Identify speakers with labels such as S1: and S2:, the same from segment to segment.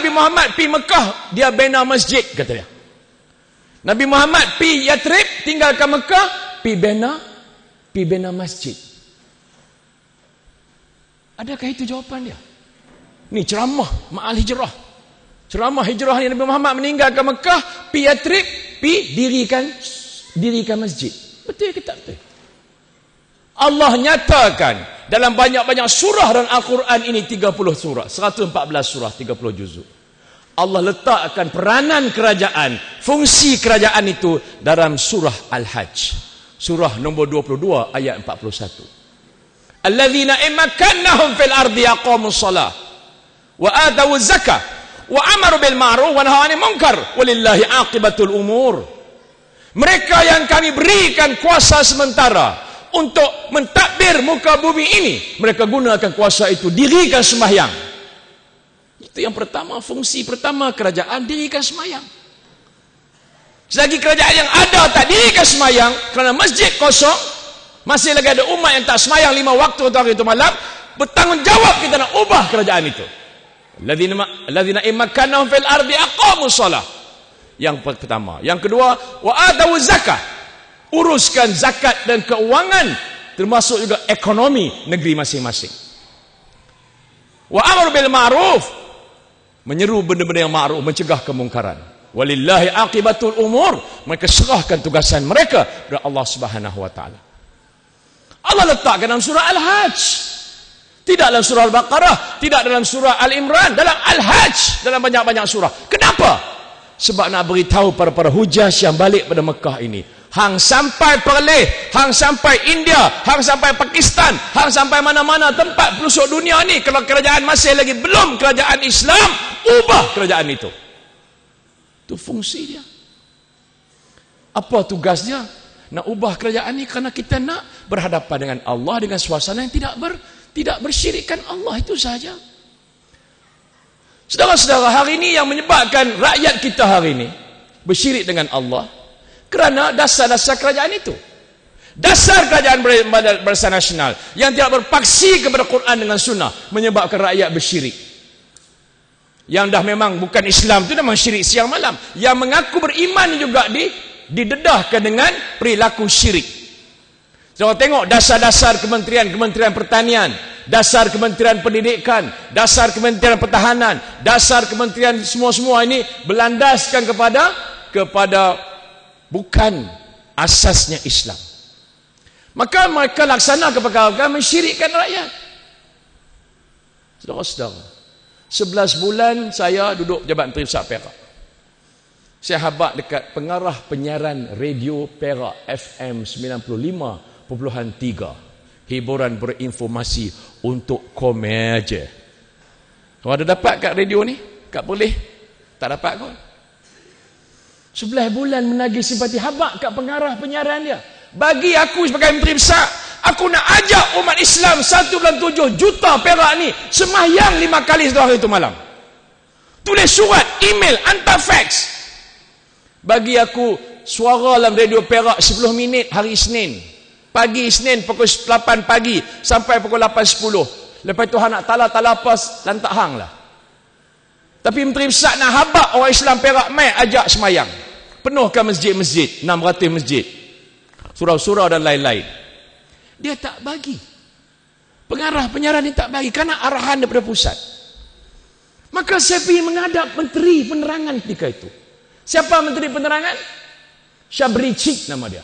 S1: Nabi Muhammad pi Mekah, dia bina masjid, kata dia. Nabi Muhammad pi Yatrib, tinggalkan Mekah, pi bina masjid. Adakah itu jawapan dia? Ni ceramah ma'al hijrah. Ceramah hijrah ni, Nabi Muhammad meninggalkan Mekah, pi Yatrib, pi dirikan masjid. Betul ke tak betul? Allah nyatakan dalam banyak-banyak surah dan Al-Quran ini 30 surah, 114 surah, 30 juzuk. Allah letakkan peranan kerajaan, fungsi kerajaan itu dalam surah Al-Hajj. Surah nombor 22 ayat 41. Alladzina immakannahum fil ardi aqamus shalah wa atawuz zakah wa amaru bil ma'ruf wa nahaw 'anil munkar walillahi aqibatul umur. Mereka yang kami berikan kuasa sementara untuk mentadbir muka bumi ini, mereka gunakan kuasa itu, dirikan sembahyang. Itu yang pertama, fungsi pertama kerajaan, dirikan sembahyang. Selagi kerajaan yang ada tak dirikan sembahyang, kerana masjid kosong, masih lagi ada umat yang tak sembahyang 5 waktu atau hari itu malam, bertanggungjawab kita nak ubah kerajaan itu. Alladzina immakannahum fil ardi aqamus shalah. Yang pertama. Yang kedua, wa atawuz zakah. Uruskan zakat dan keuangan, termasuk juga ekonomi negeri masing-masing. Wa amru bil ma'ruf, menyeru benda-benda yang ma'ruf, mencegah kemungkaran. Walillahi aqibatul umur, mereka serahkan tugasan mereka kepada Allah Subhanahu wa taala. Allah letakkan dalam surah Al-Hajj. Tidak dalam surah Al-Baqarah, tidak dalam surah Al-Imran, dalam Al-Hajj, dalam banyak-banyak surah. Kenapa? Sebab nak beritahu para hujaj yang balik pada Mekah ini, hang sampai Perlis, hang sampai India, hang sampai Pakistan, hang sampai mana-mana tempat pelosok dunia ni, kalau kerajaan masih lagi belum kerajaan Islam, ubah kerajaan itu. Itu fungsi dia. Apa tugas dia? Nak ubah kerajaan ni kerana kita nak berhadapan dengan Allah dengan suasana yang tidak bersyirikkan Allah, itu sahaja. Saudara-saudara, hari ini yang menyebabkan rakyat kita hari ini bersyirik dengan Allah kerana dasar-dasar kerajaan itu. Dasar kerajaan barisan nasional yang tidak berpaksi kepada Quran dengan sunnah menyebabkan rakyat bersyirik. Yang dah memang bukan Islam itu memang syirik siang malam. Yang mengaku beriman juga didedahkan dengan perilaku syirik. Jangan tengok dasar-dasar kementerian Pertanian, dasar Kementerian Pendidikan, dasar Kementerian Pertahanan, dasar kementerian semua-semua ini berlandaskan kepada bukan asasnya Islam. Maka mereka laksanakan perkara-perkara mensyirikkan rakyat. Saudara-saudara, 11 bulan saya duduk Jabatan Menteri Besar Perak. Saya habaq dekat pengarah penyiaran radio Perak FM 95.3, hiburan berinformasi untuk komeja. Kalau ada dapat kat radio ni, kat Perlis, tak dapat kot. 11 bulan menagih simpati, habaq kat pengarah penyiaran dia. Bagi aku sebagai Menteri Besar, aku nak ajak umat Islam 1.7 juta Perak ni sembahyang 5 kali satu hari itu malam. Tulis surat, email, hantar fax. Bagi aku suara dalam radio Perak 10 minit hari Isnin. Pagi Isnin pukul 8 pagi sampai pukul 8.10. Lepas tu hang nak tala-pas lantak hang lah. Tapi Menteri Besar nak habaq orang Islam Perak mai ajak semayang. Penuhkan masjid-masjid, 600 masjid, surau-surau dan lain-lain. Dia tak bagi. Pengarah penyiaran ni tak bagi kerana arahan daripada pusat. Maka saya pergi menghadap Menteri Penerangan ketika itu. Siapa Menteri Penerangan? Syabri Cik nama dia.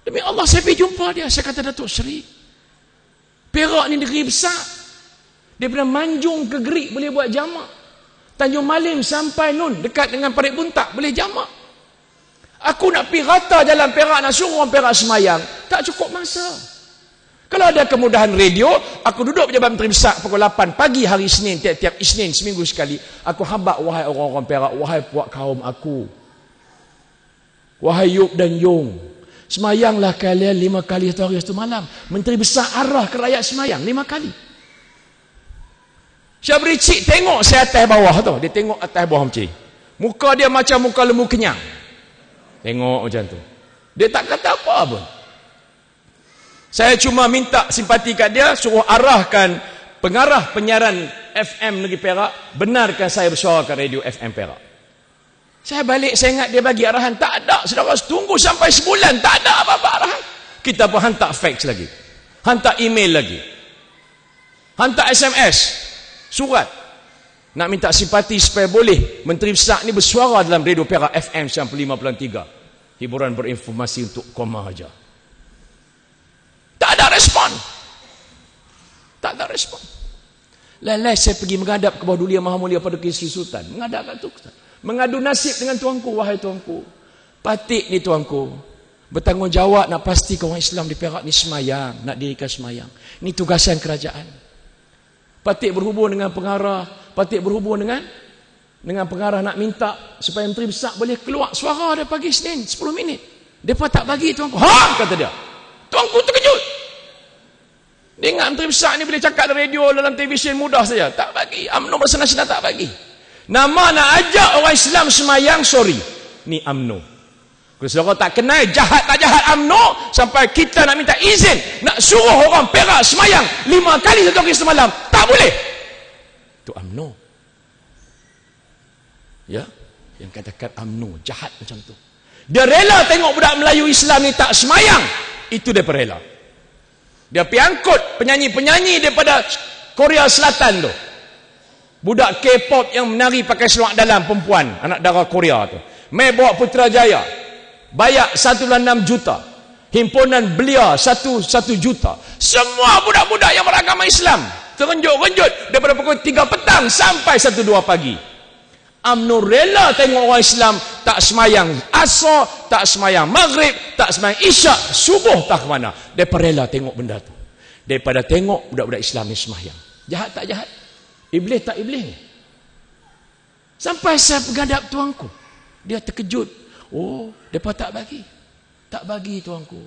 S1: Demi Allah saya pergi jumpa dia. Saya kata, Datuk Seri, Perak ni negeri besar. Daripada Manjung ke Gerik boleh buat jamak. Tanjung Malim sampai Nun dekat dengan Parit Buntak boleh jamak. Aku nak pergi rata jalan Perak, nak suruh orang Perak semayang, tak cukup masa. Kalau ada kemudahan radio, aku duduk Jabatan Menteri Besar pukul 8 pagi hari Isnin, tiap-tiap Isnin seminggu sekali, aku habaq, wahai orang-orang Perak, wahai puak kaum aku, wahai Yub dan Yung, semayanglah kalian 5 kali satu hari satu malam. Menteri Besar arah ke rakyat semayang 5 kali. Syabri Cik tengok saya atas bawah tu, dia tengok atas bawah macam ni, muka dia macam muka lembu kenyang, tengok macam tu, dia tak kata apa pun. Saya cuma minta simpati kat dia, suruh arahkan pengarah penyiaran FM Negeri Perak, benarkan saya bersuara ke radio FM Perak. Saya balik, saya ingat dia bagi arahan. Tak ada, saudara, tunggu sampai sebulan, tak ada apa-apa arahan. Kita pun hantar fax lagi, hantar email lagi, hantar SMS, surat, nak minta simpati supaya boleh Menteri Besar ni bersuara dalam radio Perak FM 95.3. Hiburan berinformasi untuk koma aja. Tak ada respon. Tak ada respon. Lain-lain saya pergi menghadap ke bawah Duli Yang Maha Mulia pada Sri Sultan. Menghadap kat tu. Mengadu nasib dengan tuanku. Wahai tuanku, Patik ni tuanku bertanggungjawab nak pastikan orang Islam di Perak ni semayang, nak dirikan semayang. Ini tugasan kerajaan. Patik berhubung dengan pengarah, Patik berhubung dengan pengarah nak minta supaya Menteri Besar boleh keluar suara dia pagi Senin 10 minit. Depa tak bagi tuanku. Ha, kata dia. Tuanku terkejut. Dia ingat Menteri Besar ni boleh cakap dalam radio, dalam televisyen mudah saja. Tak bagi. UMNO Barisan Nasional tak bagi. Nama nak ajak orang Islam semayang, sorry. Ni UMNO. Kalau saudara tak kenal jahat tak jahat UMNO, sampai kita nak minta izin nak suruh orang Perak semayang 5 kali satu hari semalam, tak boleh. Itu UMNO. Ya, yang katakan UMNO jahat macam tu. Dia rela tengok budak Melayu Islam ni tak semayang, itu dia rela. Dia pergi angkut penyanyi-penyanyi daripada Korea Selatan tu, budak K-pop yang menari pakai seluar dalam, perempuan anak darah Korea tu, mai bawa Putrajaya, bayar 1.6 juta, himpunan belia 1 juta. Semua budak-budak yang beragama Islam terenjut-renjut daripada pukul 3 petang sampai 1-2 pagi. UMNO rela tengok orang Islam tak semayang asar, tak semayang maghrib, tak semayang isyak, subuh tak ke mana. Mereka rela tengok benda tu daripada tengok budak-budak Islam ni semayang. Jahat tak jahat? Iblis tak iblis? Sampai saya menghadap tuanku, dia terkejut. Oh, mereka tak bagi. Tak bagi tuanku.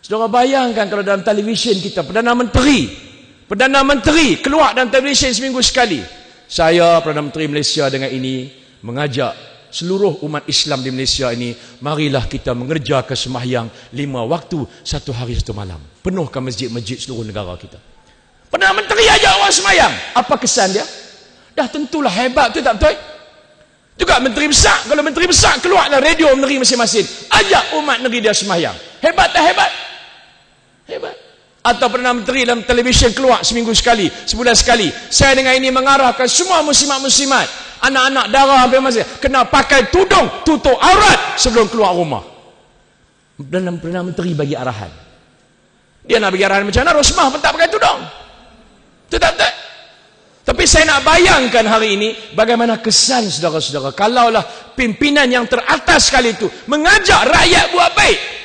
S1: Saudara bayangkan kalau dalam televisyen kita, Perdana Menteri keluar dalam televisyen seminggu sekali. Saya, Perdana Menteri Malaysia, dengan ini mengajak seluruh umat Islam di Malaysia ini, marilah kita mengerjakan sembahyang 5 waktu 1 hari 1 malam. Penuhkan masjid-masjid seluruh negara kita. Perdana Menteri ajak orang sembahyang. Apa kesan dia? Dah tentulah hebat, tu tak betul? Juga Menteri Besar, kalau Menteri Besar keluar dalam radio negeri masing-masing, ajak umat negeri dia sembahyang. Hebat tak hebat? Hebat. Atau Perdana Menteri dalam televisyen keluar seminggu sekali, sebulan sekali, saya dengan ini mengarahkan semua muslimat-muslimat, anak-anak darah hampir masih kena pakai tudung, tutup aurat sebelum keluar rumah. Perdana Menteri bagi arahan. Dia nak bagi arahan macam mana? Rosmah pun tak pakai tudung. Itu tak betul. Tapi saya nak bayangkan hari ini bagaimana kesan saudara-saudara kalaulah pimpinan yang teratas sekali itu mengajak rakyat buat baik.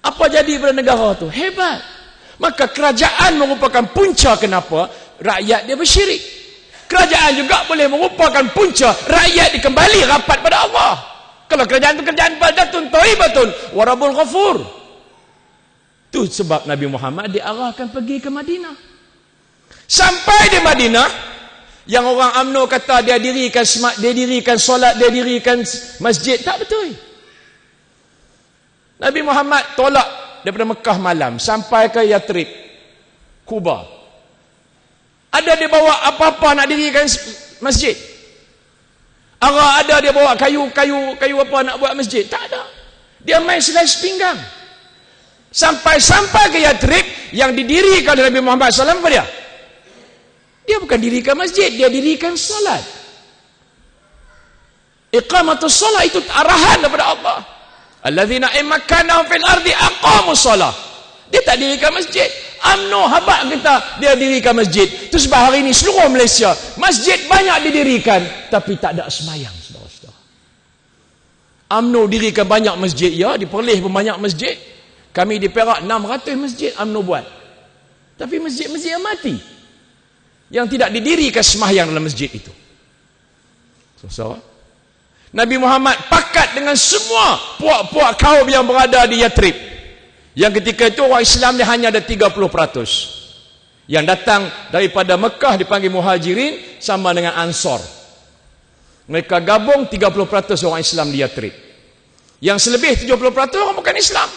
S1: Apa jadi pada negara tu? Hebat. Maka kerajaan merupakan punca kenapa rakyat dia bersyirik. Kerajaan juga boleh merupakan punca rakyat dikembali rapat pada Allah. Kalau kerajaan itu kerajaan baldatun thayyibatun wa rabbun ghafur. Itu sebab Nabi Muhammad diarahkan pergi ke Madinah. Sampai di Madinah, yang orang UMNO kata dia dirikan solat, dia dirikan masjid, tak betul. Nabi Muhammad tolak daripada Mekah malam sampai ke Yathrib, Kuba. Ada dia bawa apa-apa nak dirikan masjid? Ada dia bawa kayu apa nak buat masjid? Tak ada. Dia main selai sepinggang. Sampai ke Yathrib, yang didirikan oleh Nabi Muhammad SAW apa dia? Dia bukan dirikan masjid, dia dirikan solat. Iqamatus solat itu arahan daripada Allah. Alladzina immakkanahum fil ardi aqamus shalah. Dia tak dirikan masjid. UMNO habaq kita dia dirikan masjid. Itu sebab hari ini seluruh Malaysia masjid banyak didirikan tapi tak ada sembahyang, saudara-saudara. UMNO dirikan banyak masjid, ya, di Perlis pun banyak masjid. Kami di Perak 600 masjid UMNO buat. Tapi masjid-masjid yang mati, yang tidak didirikan sembahyang dalam masjid itu. Saudara, Nabi Muhammad pakat dengan semua puak-puak kaum yang berada di Yathrib. Yang ketika itu orang Islam dia hanya ada 30%. Yang datang daripada Mekah dipanggil Muhajirin, sama dengan Ansar. Mereka gabung 30% orang Islam di Yathrib. Yang selebih 70% orang bukan Islam.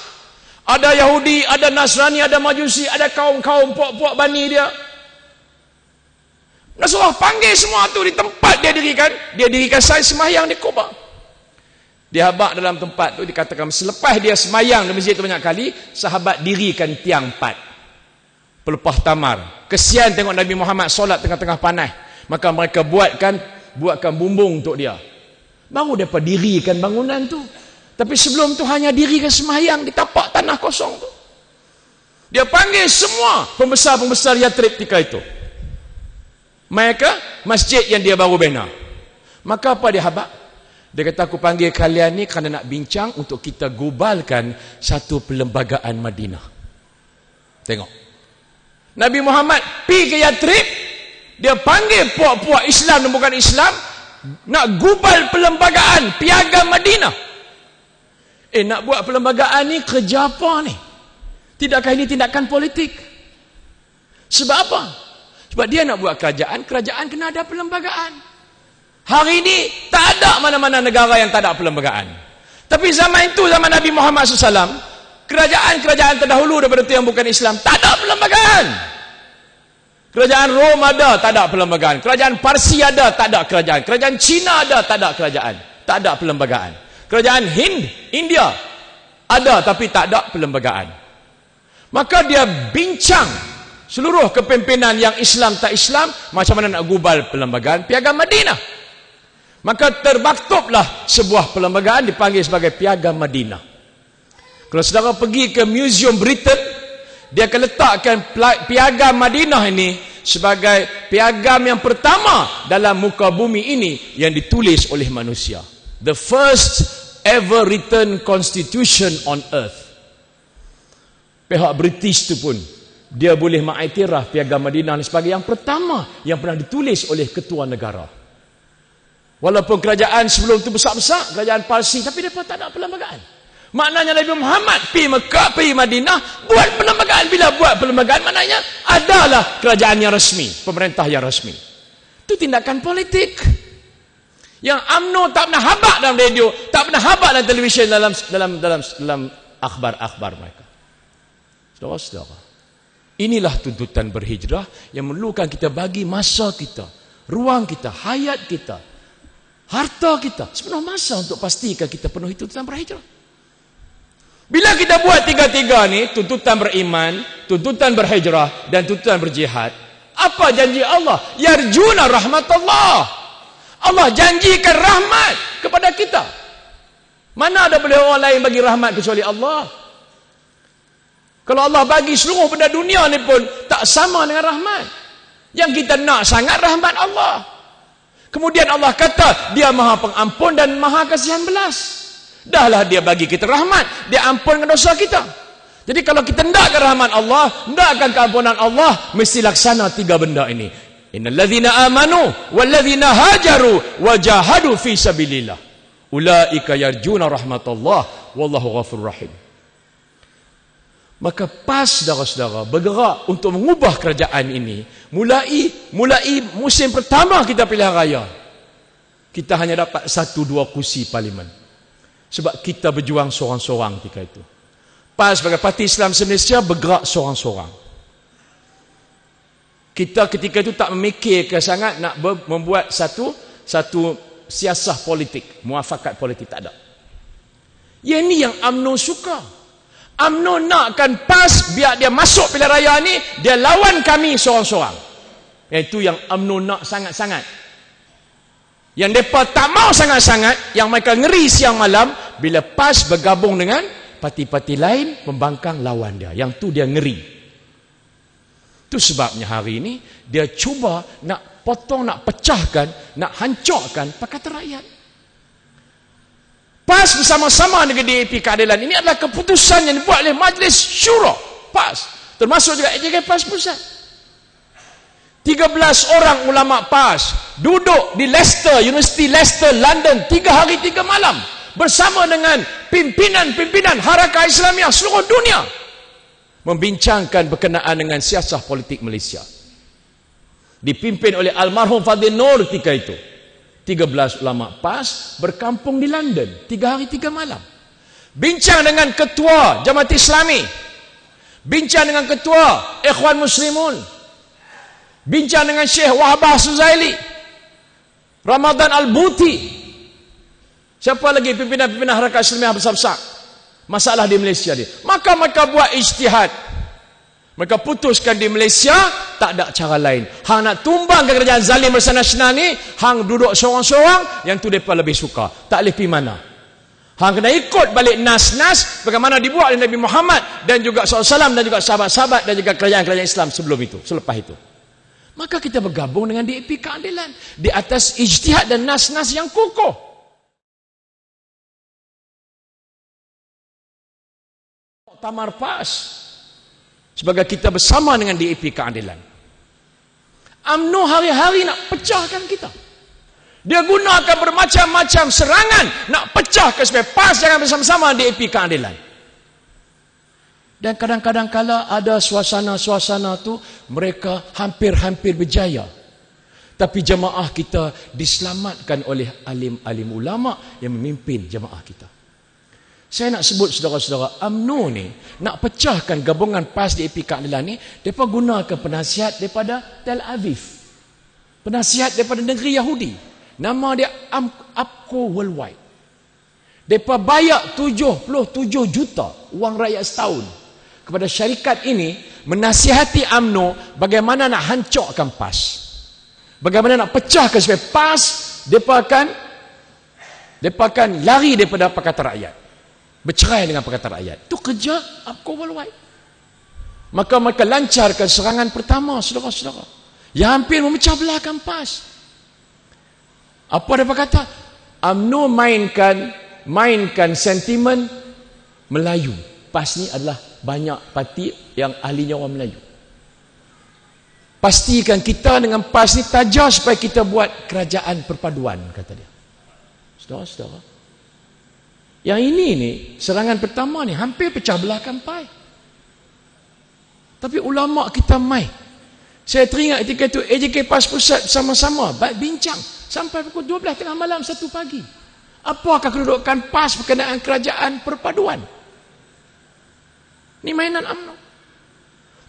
S1: Ada Yahudi, ada Nasrani, ada Majusi, ada kaum-kaum puak-puak bani dia. Rasulullah panggil semua tu di tempat dia dirikan. Dia dirikan sahih sembahyang di Quba. Dia habaq dalam tempat tu, dikatakan selepas dia sembahyang di masjid tu banyak kali, sahabat dirikan tiang 4 pelepah tamar. Kesian tengok Nabi Muhammad solat tengah-tengah panas, maka mereka buatkan bumbung untuk dia. Baru mereka dirikan bangunan tu. Tapi sebelum tu hanya dirikan sembahyang di tapak tanah kosong tu. Dia panggil semua pembesar-pembesar Yathrib ketika itu. Mereka masjid yang dia baru bina. Maka apa dia habaq? Dia kata, aku panggil kalian ni kerana nak bincang untuk kita gubalkan satu perlembagaan Madinah. Tengok. Nabi Muhammad pergi ke Yathrib, dia panggil puak-puak Islam dan bukan Islam, nak gubal perlembagaan piagam Madinah. Nak buat perlembagaan ni kerja apa ni? Tidakkah ini tindakan politik? Sebab apa? Sebab dia nak buat kerajaan kena ada perlembagaan. Hari ini tak ada mana-mana negara yang tak ada perlembagaan. Tapi zaman itu, zaman Nabi Muhammad SAW, kerajaan-kerajaan terdahulu daripada itu yang bukan Islam, tak ada perlembagaan. Kerajaan Rom ada, tak ada perlembagaan. Kerajaan Parsi ada, tak ada kerajaan. Kerajaan Cina ada, tak ada kerajaan. Tak ada perlembagaan. Kerajaan Hind, India ada tapi tak ada perlembagaan. Maka dia bincang seluruh kepimpinan yang Islam tak Islam, macam mana nak gubal perlembagaan piagam Madinah. Maka terbaktublah sebuah perlembagaan dipanggil sebagai piagam Madinah. Kalau saudara pergi ke Museum Britain, dia akan letakkan piagam Madinah ini sebagai piagam yang pertama dalam muka bumi ini yang ditulis oleh manusia. The first ever written constitution on earth. Pihak British tu pun dia boleh mengiktiraf piagam Madinah sebagai yang pertama yang pernah ditulis oleh ketua negara. Walaupun kerajaan sebelum tu besar-besar, kerajaan Parsi, tapi mereka tak ada perlembagaan. Maknanya Nabi Muhammad pergi Mekah, pergi Madinah, buat perlembagaan. Bila buat perlembagaan, maknanya adalah kerajaan yang resmi, pemerintah yang resmi. Itu tindakan politik. Yang UMNO tak pernah habaq dalam radio, tak pernah habaq dalam televisyen, dalam akhbar-akhbar mereka. Saudara-saudara, inilah tuntutan berhijrah yang memerlukan kita bagi masa kita, ruang kita, hayat kita, harta kita, sepenuh masa untuk pastikan kita penuhi tuntutan berhijrah. Bila kita buat tiga-tiga ni, tuntutan beriman, tuntutan berhijrah dan tuntutan berjihad, apa janji Allah? Yarjuna rahmatullah. Allah janjikan rahmat kepada kita. Mana ada boleh orang lain bagi rahmat kecuali Allah? Kalau Allah bagi seluruh benda dunia ni pun tak sama dengan rahmat. Yang kita nak sangat rahmat Allah. Kemudian Allah kata dia maha pengampun dan maha kasihan belas. Dahlah dia bagi kita rahmat, dia ampunkan dosa kita. Jadi kalau kita ndakkan rahmat Allah, ndakkan keampunan Allah, mesti laksana tiga benda ini. Innalladzina amanu walladzina hajaru wajahadu fi sabilillah ulaika yarjuna rahmatullah wallahu ghafurur rahim. Maka pas saudara-saudara bergerak untuk mengubah kerajaan ini, mulai musim pertama kita pilihan raya, kita hanya dapat 1-2 kursi parlimen. Sebab kita berjuang seorang-seorang ketika itu. PAS sebagai Parti Islam Malaysia bergerak seorang-seorang. Kita ketika itu tak memikirkan sangat nak membuat satu siasah politik, muafakat politik, tak ada. Yang ini yang UMNO suka. UMNO nakkan PAS biar dia masuk pilihan raya ni, dia lawan kami seorang-seorang. Itu yang UMNO nak sangat-sangat. Yang mereka tak mau sangat-sangat, yang mereka ngeri siang malam bila PAS bergabung dengan parti-parti lain membangkang lawan dia. Yang tu dia ngeri. Itu sebabnya hari ini dia cuba nak potong, nak pecahkan, nak hancurkan Pakatan Rakyat. PAS bersama-sama dengan DAP Keadilan ini adalah keputusan yang dibuat oleh Majlis Syura PAS, termasuk juga AJK PAS Pusat. 13 orang ulama PAS duduk di Leicester, University Leicester, London 3 hari 3 malam bersama dengan pimpinan-pimpinan Harakah Islamiah seluruh dunia membincangkan berkenaan dengan siasah politik Malaysia. Dipimpin oleh almarhum Fadil Nur ketika itu. 13 ulama PAS berkampung di London 3 hari 3 malam. bincang dengan ketua Jamaat Islami, bincang dengan ketua Ikhwan Muslimun, bincang dengan Syekh Wahbah Suzaili, Ramadan Al-Buti, siapa lagi pimpinan-pimpinan Harakat Islamiyah besar-besar masalah di Malaysia dia. Maka mereka buat ijtihad, mereka putuskan di Malaysia tak ada cara lain. Hang nak tumbang ke kerajaan zalim bersenang-senang ni, hang duduk seorang-seorang, yang tu mereka lebih suka, tak boleh pergi mana. Hang kena ikut balik nas-nas bagaimana dibuat oleh Nabi Muhammad dan juga SAW dan juga sahabat-sahabat dan juga kerajaan-kerajaan Islam sebelum itu, selepas itu. Maka kita bergabung dengan DAP Keadilan di atas ijtihad dan nas-nas yang kukuh. Muktamar PAS sebagai kita bersama dengan DAP Keadilan. UMNO hari-hari nak pecahkan kita. Dia gunakan bermacam-macam serangan nak pecahkan supaya PAS jangan bersama-sama DAP Keadilan. Dan kadang-kadang kala ada suasana-suasana tu mereka hampir-hampir berjaya. Tapi jemaah kita diselamatkan oleh alim-alim ulama yang memimpin jemaah kita. Saya nak sebut saudara-saudara, UMNO ni nak pecahkan gabungan PAS DAP Keadilan ni, mereka gunakan penasihat daripada Tel Aviv, penasihat daripada negeri Yahudi. Nama dia APCO Worldwide. Mereka bayar 77 juta wang rakyat setahun kepada syarikat ini menasihati UMNO bagaimana nak hancurkan PAS, bagaimana nak pecahkan supaya PAS mereka akan lari daripada Pakatan Rakyat, bercerai dengan Pakatan Rakyat. Itu kerja APCO Worldwide. Maka mereka lancarkan serangan pertama, saudara-saudara, yang hampir memecah belahkan PAS. Apa mereka kata? UMNO mainkan sentimen Melayu. PAS ni adalah banyak parti yang ahlinya orang Melayu. Pastikan kita dengan PAS ni tajar supaya kita buat kerajaan perpaduan, kata dia. Saudara-saudara, yang ini ni, serangan pertama ni hampir pecah belahkan PAS. Tapi ulama kita mai. Saya teringat ketika itu AJK PAS Pusat sama-sama bincang sampai pukul 12 tengah malam 1 pagi. Apakah kedudukan PAS berkenaan kerajaan perpaduan? Ini mainan UMNO.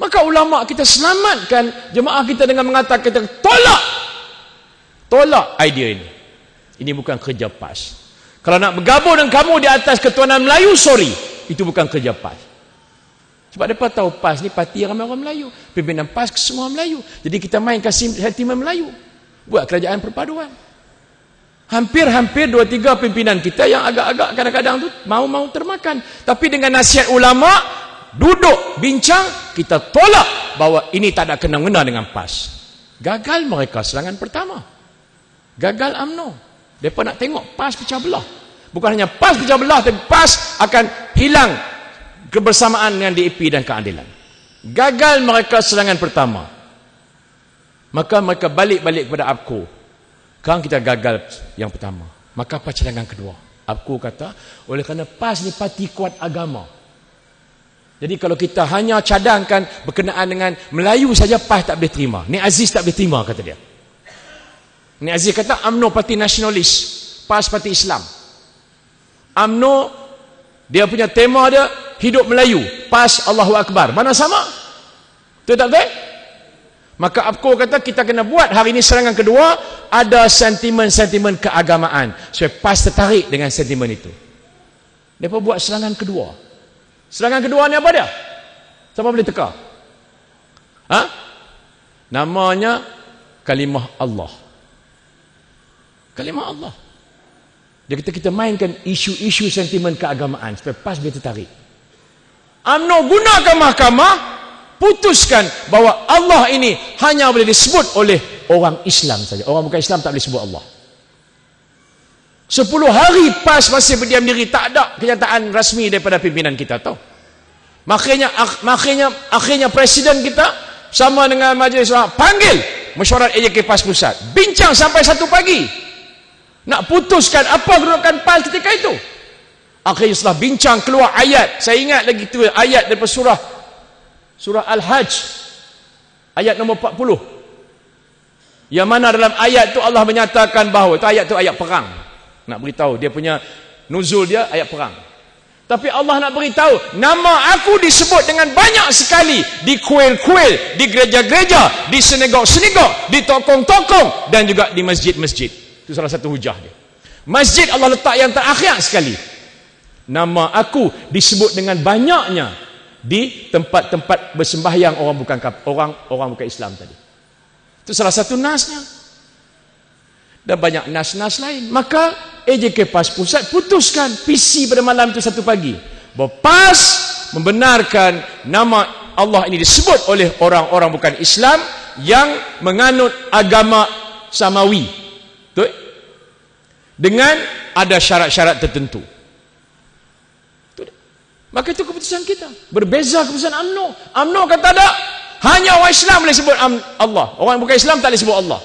S1: Maka ulama kita selamatkan jemaah kita dengan mengatakan kita tolak idea ini. Ini bukan kerja PAS. Kalau nak bergabung dengan kamu di atas ketuanan Melayu, sorry, itu bukan kerja PAS. Sebab mereka tahu PAS ni parti ramai orang Melayu, pimpinan PAS semua Melayu. Jadi kita mainkan sentimen Melayu, buat kerajaan perpaduan. Hampir-hampir 2-3 pimpinan kita yang agak-agak kadang-kadang tu mau termakan. Tapi dengan nasihat ulama, duduk bincang, kita tolak bahawa ini tak ada kena-mengena dengan PAS. Gagal mereka serangan pertama. Gagal UMNO. Mereka nak tengok PAS pecah belah. Bukan hanya PAS pecah belah, tapi PAS akan hilang kebersamaan dengan DAP dan Keadilan. Gagal mereka serangan pertama. Maka mereka balik kepada APCO. Sekarang kita gagal yang pertama. Maka apa cadangan kedua? APCO kata, oleh kerana PAS ni parti kuat agama. Jadi kalau kita hanya cadangkan berkenaan dengan Melayu saja, PAS tak boleh terima. Ni Aziz tak boleh terima, kata dia. Ni Aziz kata UMNO parti nasionalis, PAS parti Islam. UMNO dia punya tema dia hidup Melayu, PAS Allahu Akbar. Mana sama? Itu tak boleh? Maka APCO kata kita kena buat hari ini serangan kedua, ada sentimen-sentimen keagamaan supaya PAS tertarik dengan sentimen itu. Mereka buat serangan kedua. Serangan kedua ni apa dia? Siapa boleh teka? Namanya kalimah Allah. Kalimah Allah. Dia kata kita mainkan isu-isu sentimen keagamaan supaya PAS boleh tertarik. UMNO gunakan mahkamah, putuskan bahawa Allah ini hanya boleh disebut oleh orang Islam saja. Orang bukan Islam tak boleh sebut Allah. 10 hari PAS masih berdiam diri, tak ada kenyataan rasmi daripada pimpinan kita tahu. Akhirnya presiden kita sama dengan majlis panggil mesyuarat AJK PAS Pusat, bincang sampai 1 pagi nak putuskan apa kedudukan PAS ketika itu. Akhirnya setelah bincang keluar ayat, saya ingat lagi tu ayat daripada surah Al-Hajj ayat nombor 40, yang mana dalam ayat tu Allah menyatakan bahawa itu ayat perang. Nak beritahu dia punya nuzul dia ayat perang. Tapi Allah nak beritahu, nama aku disebut dengan banyak sekali di kuil-kuil, di gereja-gereja, di sinagog-sinagog, di tokong-tokong, dan juga di masjid-masjid. Itu salah satu hujah dia. Masjid Allah letak yang terakhir sekali. Nama aku disebut dengan banyaknya di tempat-tempat bersembahyang orang bukan Islam tadi. Itu salah satu nasnya. Dan banyak nas-nas lain. Maka AJK PAS Pusat putuskan PC pada malam itu satu pagi, bahawa PAS membenarkan nama Allah ini disebut oleh orang-orang bukan Islam yang menganut agama samawi. Betul? Dengan ada syarat-syarat tertentu. Betul? Maka itu keputusan kita. Berbeza keputusan UMNO. UMNO kata tak, hanya orang Islam boleh sebut Allah. Orang bukan Islam tak boleh sebut Allah.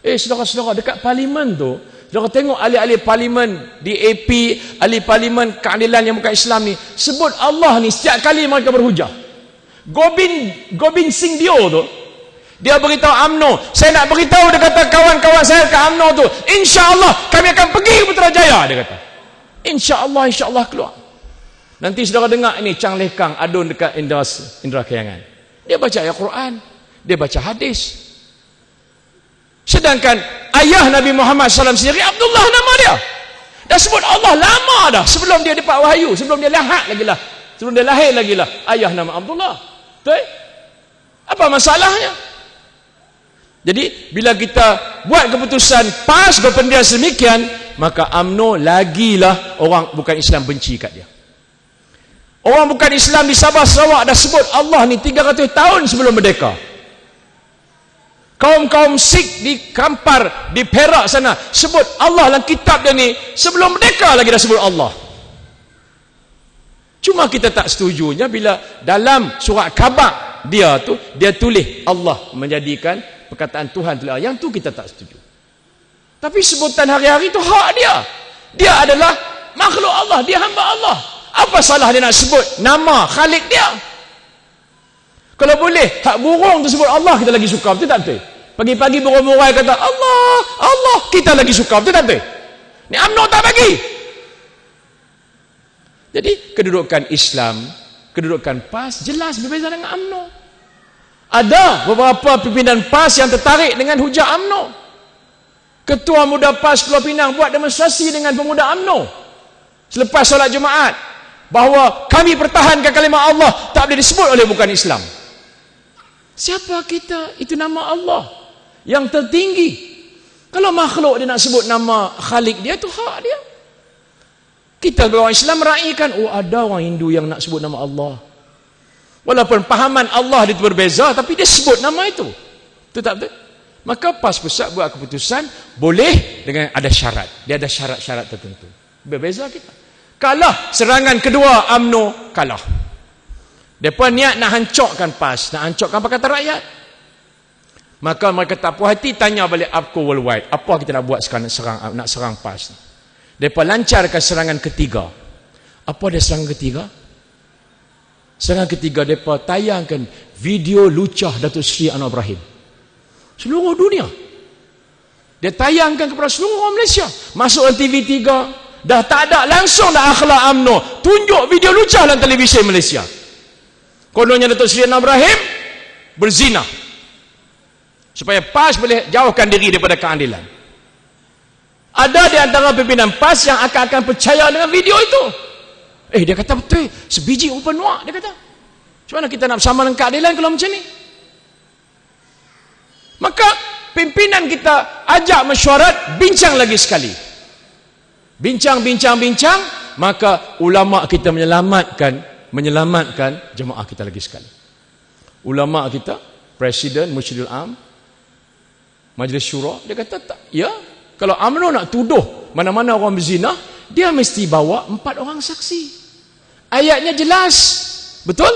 S1: Saudara-saudara, dekat parlimen tu, saudara tengok ahli-ahli parlimen di AP, ahli parlimen keadilan yang bukan Islam ni, sebut Allah ni setiap kali mereka berhujah. Gobind Singh Dio tu, dia beritahu UMNO, saya nak beritahu, dia kata kawan-kawan saya ke UMNO tu, insya-Allah kami akan pergi ke Putrajaya, dia kata. Insya-Allah keluar. Nanti saudara dengar ini Chang Leh Kang adun dekat Indra Kayangan. Dia baca ayat Quran, dia baca hadis. Sedangkan ayah Nabi Muhammad SAW sendiri Abdullah nama dia. Dah sebut Allah lama dah, sebelum dia dapat wahyu, sebelum dia lahir lagi lah ayah nama Abdullah. Betul? Apa masalahnya? Jadi bila kita buat keputusan PAS berpendirian sedemikian, maka UMNO lagilah orang bukan Islam benci kat dia. Orang bukan Islam di Sabah Sarawak dah sebut Allah ni 300 tahun sebelum merdeka. Kaum-kaum Sikh di Kampar, di Perak sana sebut Allah dalam kitab dia ni sebelum merdeka lagi dah sebut Allah. Cuma kita tak setujunya bila dalam surat Khabar dia tulis Allah menjadikan perkataan Tuhan telah, yang tu kita tak setuju. Tapi sebutan hari-hari tu hak dia. Dia adalah makhluk Allah, dia hamba Allah. Apa salah dia nak sebut nama Khalik dia? Kalau boleh hak burung tu sebut Allah, kita lagi suka, betul tak betul? Pagi-pagi burung-burung kata Allah, Allah, kita lagi suka, betul tak betul? Ni UMNO tak bagi. Jadi kedudukan Islam, kedudukan PAS jelas berbeza dengan UMNO. Ada beberapa pimpinan PAS yang tertarik dengan hujah UMNO. Ketua Muda PAS Pulau Pinang buat demonstrasi dengan pemuda UMNO selepas solat Jumaat, bahawa kami pertahankan kalimah Allah tak boleh disebut oleh bukan Islam. Siapa kita? Itu nama Allah yang tertinggi. Kalau makhluk dia nak sebut nama Khalik dia, tu hak dia. Kita sebagai orang Islam meraihkan, ada orang Hindu yang nak sebut nama Allah. Walaupun pahaman Allah dia berbeza, tapi dia sebut nama itu. Betul tak betul? Maka PAS Pusat buat keputusan boleh dengan ada syarat. Dia ada syarat-syarat tertentu. Berbeza kita. Kalah serangan kedua UMNO, kalah. Mereka niat nak hancurkan PAS, nak hancurkan Pakatan Rakyat. Maka mereka tak puas hati, tanya balik APCO Worldwide, apa kita nak buat sekarang nak serang PAS. Mereka lancarkan serangan ketiga. Apa dia serangan ketiga? Serangan ketiga mereka tayangkan video lucah Datuk Seri Anwar Ibrahim. Seluruh dunia. Dia tayangkan kepada seluruh orang Malaysia. Masuk TV3, dah tak ada, langsung dah akhlak UMNO tunjuk video lucah dalam televisyen Malaysia. Kononnya Datuk Seri Anwar Ibrahim berzina supaya PAS boleh jauhkan diri daripada keadilan. Ada di antara pimpinan PAS yang akan percaya dengan video itu. Dia kata betul, sebiji rupa nuak, dia kata. Macam mana kita nak bersama dengan keadilan kalau macam ni? Maka pimpinan kita ajak mesyuarat, bincang lagi sekali. Bincang, maka ulama kita menyelamatkan jemaah kita lagi sekali. Ulama kita, Presiden Mursyidul Am, Majlis Syura, dia kata tak, ya, kalau UMNO nak tuduh mana-mana orang berzina, dia mesti bawa 4 orang saksi. Ayatnya jelas, betul?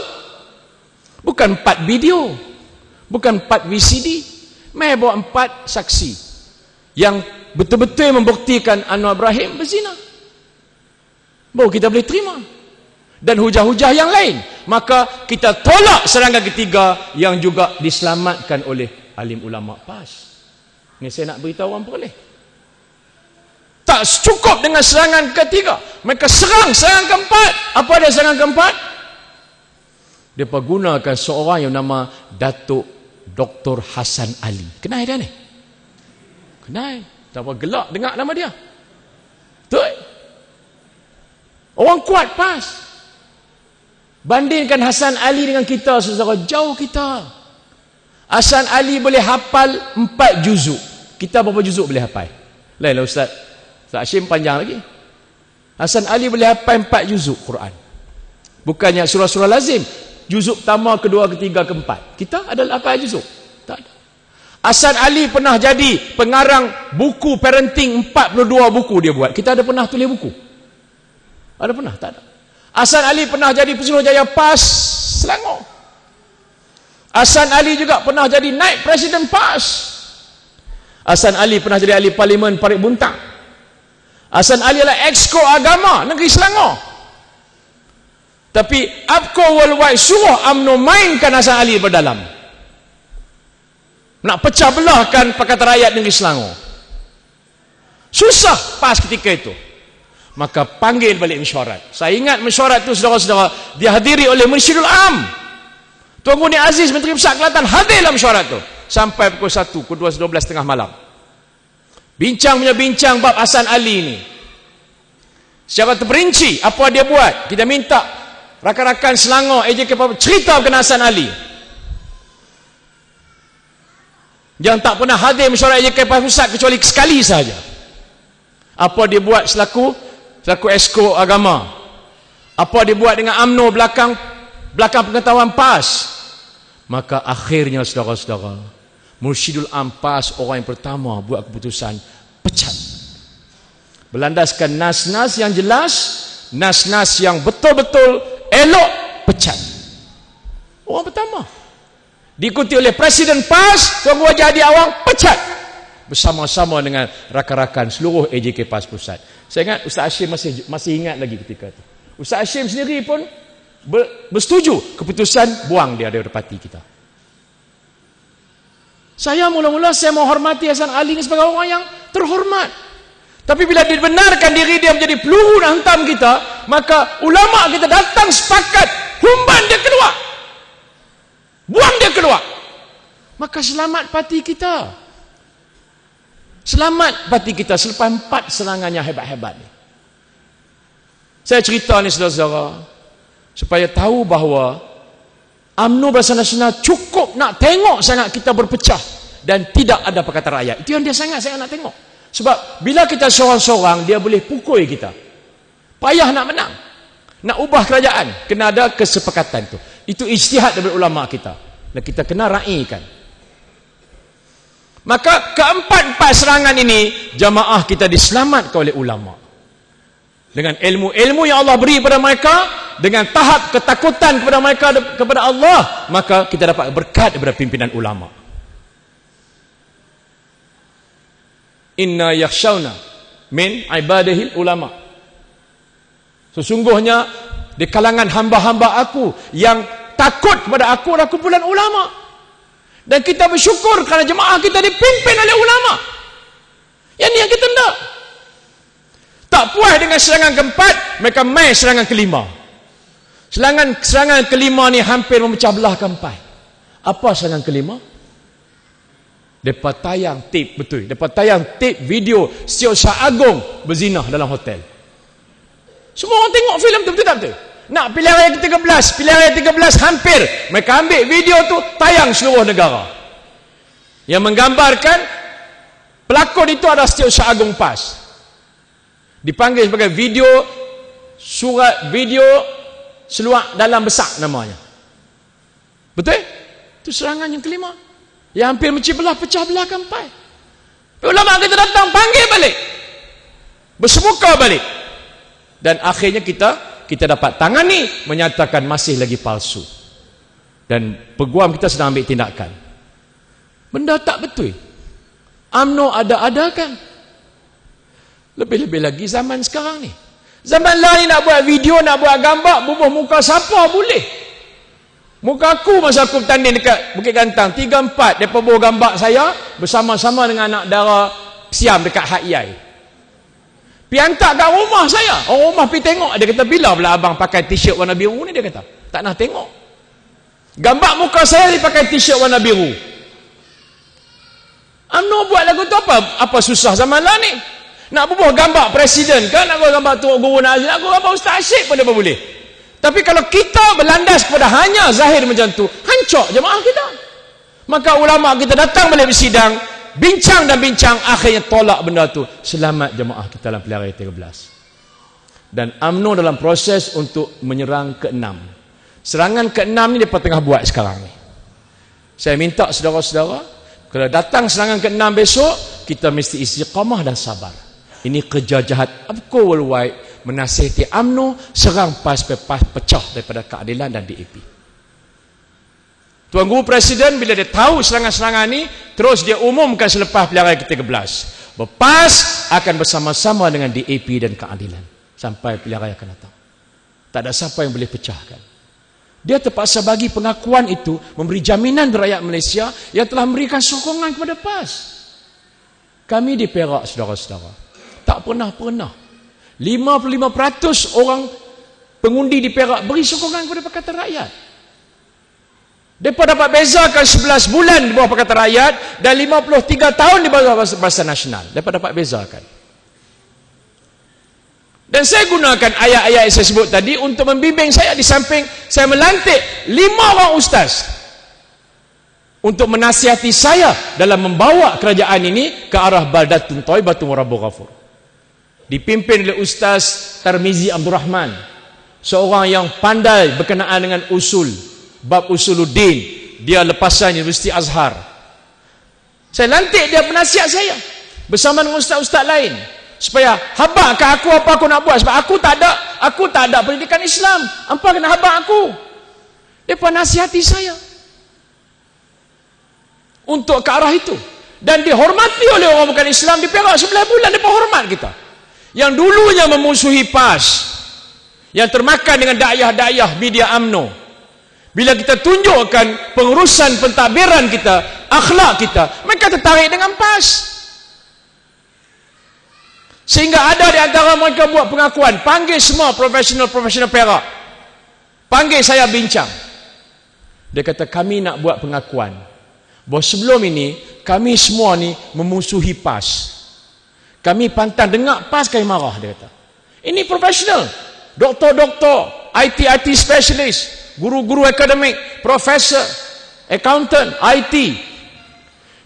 S1: Bukan 4 video, bukan 4 VCD, mai bawa 4 saksi yang betul-betul membuktikan Anwar Ibrahim berzina. Baru kita boleh terima. Dan hujah-hujah yang lain. Maka kita tolak serangan ketiga yang juga diselamatkan oleh alim ulama PAS. Ini saya nak beritahu orang Perlis. Tak tak cukup dengan serangan ketiga. Mereka serang serangan keempat. Apa dia serangan keempat? Mereka gunakan seorang yang nama Datuk Dr. Hasan Ali. Kenal dia ni? Kenal. Tak apa gelak dengar nama dia. Betul? Orang kuat pas. Bandingkan Hasan Ali dengan kita, saudara, jauh kita. Hasan Ali boleh hafal 4 juzuk. Kita berapa juzuk boleh hafal? Lainlah Ustaz. Ustaz Hashim panjang lagi. Hasan Ali boleh hafal 4 juzuk Quran. Bukannya surah-surah lazim. Juzuk pertama, kedua, ketiga, keempat. Kita adalah apa juzuk? Tak ada. Hasan Ali pernah jadi pengarang buku parenting, 42 buku dia buat. Kita ada pernah tulis buku? Ada pernah? Tak ada. Hasan Ali pernah jadi Pesuruhjaya PAS Selangor. Hasan Ali juga pernah jadi naib presiden PAS. Hasan Ali pernah jadi ahli parlimen Parit Buntang. Hasan Ali adalah exco agama negeri Selangor. Tapi APCO Worldwide suruh UMNO mainkan Hasan Ali berdalam. Nak pecah belahkan Pakatan Rakyat negeri Selangor. Susah PAS ketika itu. Maka panggil balik mesyuarat. Saya ingat mesyuarat itu, saudara-saudara, dihadiri oleh Mursyidul Am. Tuan Guni Aziz, Menteri Besar Kelantan, hadir dalam mesyuarat itu. Sampai pukul 1, pukul 12 tengah malam. Bincang punya bincang bab Hasan Ali ini. Secara terperinci, apa dia buat. Kita minta rakan-rakan Selangor, AJK cerita berkenaan Hasan Ali. Yang tak pernah hadir mesyuarat AJK Pusat kecuali sekali saja. Apa dia buat selaku esko agama. Apa dia buat dengan UMNO belakang pengetahuan PAS. Maka akhirnya saudara-saudara, Mursyidul Am PAS orang yang pertama buat keputusan pecat. Berlandaskan nas-nas yang jelas, nas-nas yang betul-betul elok, pecat. Orang pertama. Diikuti oleh Presiden PAS, Tuan Guru Haji Hadi Awang, pecat. Bersama-sama dengan rakan-rakan seluruh AJK PAS Pusat. Saya ingat Ustaz Hashim masih ingat lagi ketika itu. Ustaz Hashim sendiri pun bersetuju keputusan buang dia dari parti kita. Saya mula-mula saya menghormati Hasan Ali ini sebagai orang yang terhormat. Tapi bila dibenarkan diri dia menjadi peluru dan hentam kita, maka ulama kita datang sepakat humban dia keluar. Buang dia keluar. Maka selamat parti kita. Selamat parti kita selepas 4 serangan yang hebat-hebat ni. Saya cerita ni saudara-saudara supaya tahu bahawa UMNO Barisan Nasional cukup nak tengok sangat kita berpecah dan tidak ada Pakatan Rakyat. Itu yang dia sangat nak tengok. Sebab bila kita seorang-seorang, dia boleh pukul kita. Payah nak menang. Nak ubah kerajaan, kena ada kesepakatan tu. Itu ijtihad daripada ulama kita. Dan kita kena raikan. Maka keempat-empat serangan ini, jamaah kita diselamatkan oleh ulama. Dengan ilmu-ilmu yang Allah beri kepada mereka, dengan tahap ketakutan kepada mereka kepada Allah, maka kita dapat berkat daripada pimpinan ulama. Inna yakhshawna min ibadihil ulama. Sesungguhnya di kalangan hamba-hamba aku yang takut kepada aku adalah kumpulan ulama. Dan kita bersyukur kerana jemaah kita dipimpin oleh ulama. Yang ni yang kita hendak. Tak puas dengan serangan keempat, mereka main serangan kelima. Serangan kelima ni hampir memecah belah keempat. Apa serangan kelima? Depa tayang tip, betul. Depa tayang tip video Setiausaha Shah Agong berzinah dalam hotel. Semua orang tengok filem tu, betul tak betul? Nak pilihan raya ke-13 hampir mereka ambil video tu tayang seluruh negara yang menggambarkan pelakon itu adalah Setiausaha Shah Agong PAS, dipanggil sebagai video seluak dalam besak namanya. Betul? Itu serangan yang kelima yang hampir pecah belah keempat. Ulama kita datang panggil balik, bersemuka balik, dan akhirnya kita dapat tangani, menyatakan masih lagi palsu. Dan peguam kita sedang ambil tindakan. Benda tak betul. UMNO ada-adakan. Lebih-lebih lagi zaman sekarang ni. Zaman lain nak buat video, nak buat gambar, bubuh muka siapa boleh. Muka aku masa aku bertanding dekat Bukit Gantang, 3-4 mereka bawa gambar saya bersama-sama dengan anak dara Siam dekat Hat Yai. Pergi hantar kat rumah saya. Orang rumah pergi tengok. Dia kata, bila pula abang pakai t-shirt warna biru ni? Dia kata, tak nak tengok. Gambar muka saya dia pakai t-shirt warna biru. UMNO buat lagu tu apa susah zaman lah ni? Nak bubuh gambar presiden kan? Nak gambar tu guru Nazir, nak gambar Ustaz Asyik pun dia boleh. Tapi kalau kita berlandas pada hanya zahir macam tu, hancur jemaah kita. Maka ulama kita datang balik bersidang, bincang dan bincang, akhirnya tolak benda tu. Selamat jemaah kita dalam pilihan raya 13. Dan UMNO dalam proses untuk menyerang ke-6. Serangan ke-6 ni dia tengah buat sekarang ni. Saya minta saudara-saudara, kalau datang serangan ke-6 besok, kita mesti istiqamah dan sabar. Ini kerja jahat APCO worldwide menasihati UMNO serang PAS pecah daripada keadilan dan DAP. Tuan Guru Presiden bila dia tahu serangan-serangan ni, terus dia umumkan selepas pilihan raya ke-13, PAS akan bersama-sama dengan DAP dan keadilan sampai pilihan raya akan datang. Tak ada siapa yang boleh pecahkan. Dia terpaksa bagi pengakuan itu, memberi jaminan kepada rakyat Malaysia yang telah memberikan sokongan kepada PAS. Kami di Perak, saudara-saudara, tak pernah 55% orang pengundi di Perak beri sokongan kepada Pakatan Rakyat. Mereka dapat bezakan 11 bulan di bawah Pakatan Rakyat dan 53 tahun di bawah Barisan Nasional. Mereka dapat bezakan. Dan saya gunakan ayat-ayat yang saya sebut tadi untuk membimbing saya. Di samping saya melantik 5 orang ustaz untuk menasihati saya dalam membawa kerajaan ini ke arah Baldatun Thayyibatun wa Rabbul Ghafur. Dipimpin oleh Ustaz Tarmizi Abdul Rahman, seorang yang pandai berkenaan dengan usul, bab usuluddin. Dia lepasan Universiti Azhar. Saya lantik dia penasihat saya bersama dengan ustaz-ustaz lain supaya habaq ke aku apa aku nak buat, sebab aku tak ada pendidikan Islam. Apa kena habaq aku? Dia penasihati saya untuk ke arah itu, dan dihormati oleh orang bukan Islam di Perak. 11 bulan dia hormat kita. Yang dulunya memusuhi PAS, yang termakan dengan dakwah-dakwah media UMNO, bila kita tunjukkan pengurusan pentadbiran kita, akhlak kita, mereka tertarik dengan PAS. Sehingga ada di antara mereka buat pengakuan, panggil semua profesional-profesional Perak, panggil saya bincang. Dia kata, kami nak buat pengakuan bahawa sebelum ini kami semua ni memusuhi PAS. Kami pantang dengar PAS, kami marah, dia kata. Ini profesional, doktor-doktor, IT specialist, guru-guru akademik, profesor, accountant, IT.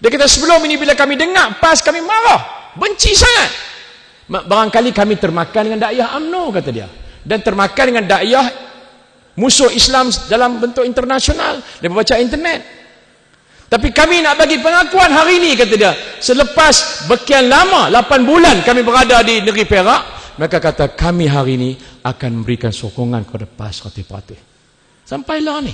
S1: Dia kata, sebelum ini bila kami dengar PAS, kami marah, benci sangat. Barangkali kami termakan dengan dakwah UMNO, kata dia, dan termakan dengan dakwah musuh Islam dalam bentuk internasional. Dia baca internet. Tapi kami nak bagi pengakuan hari ini, kata dia, selepas bekian lama, 8 bulan kami berada di negeri Perak, mereka kata kami hari ini akan memberikan sokongan kepada PAS ratih-ratih. Sampailah ni.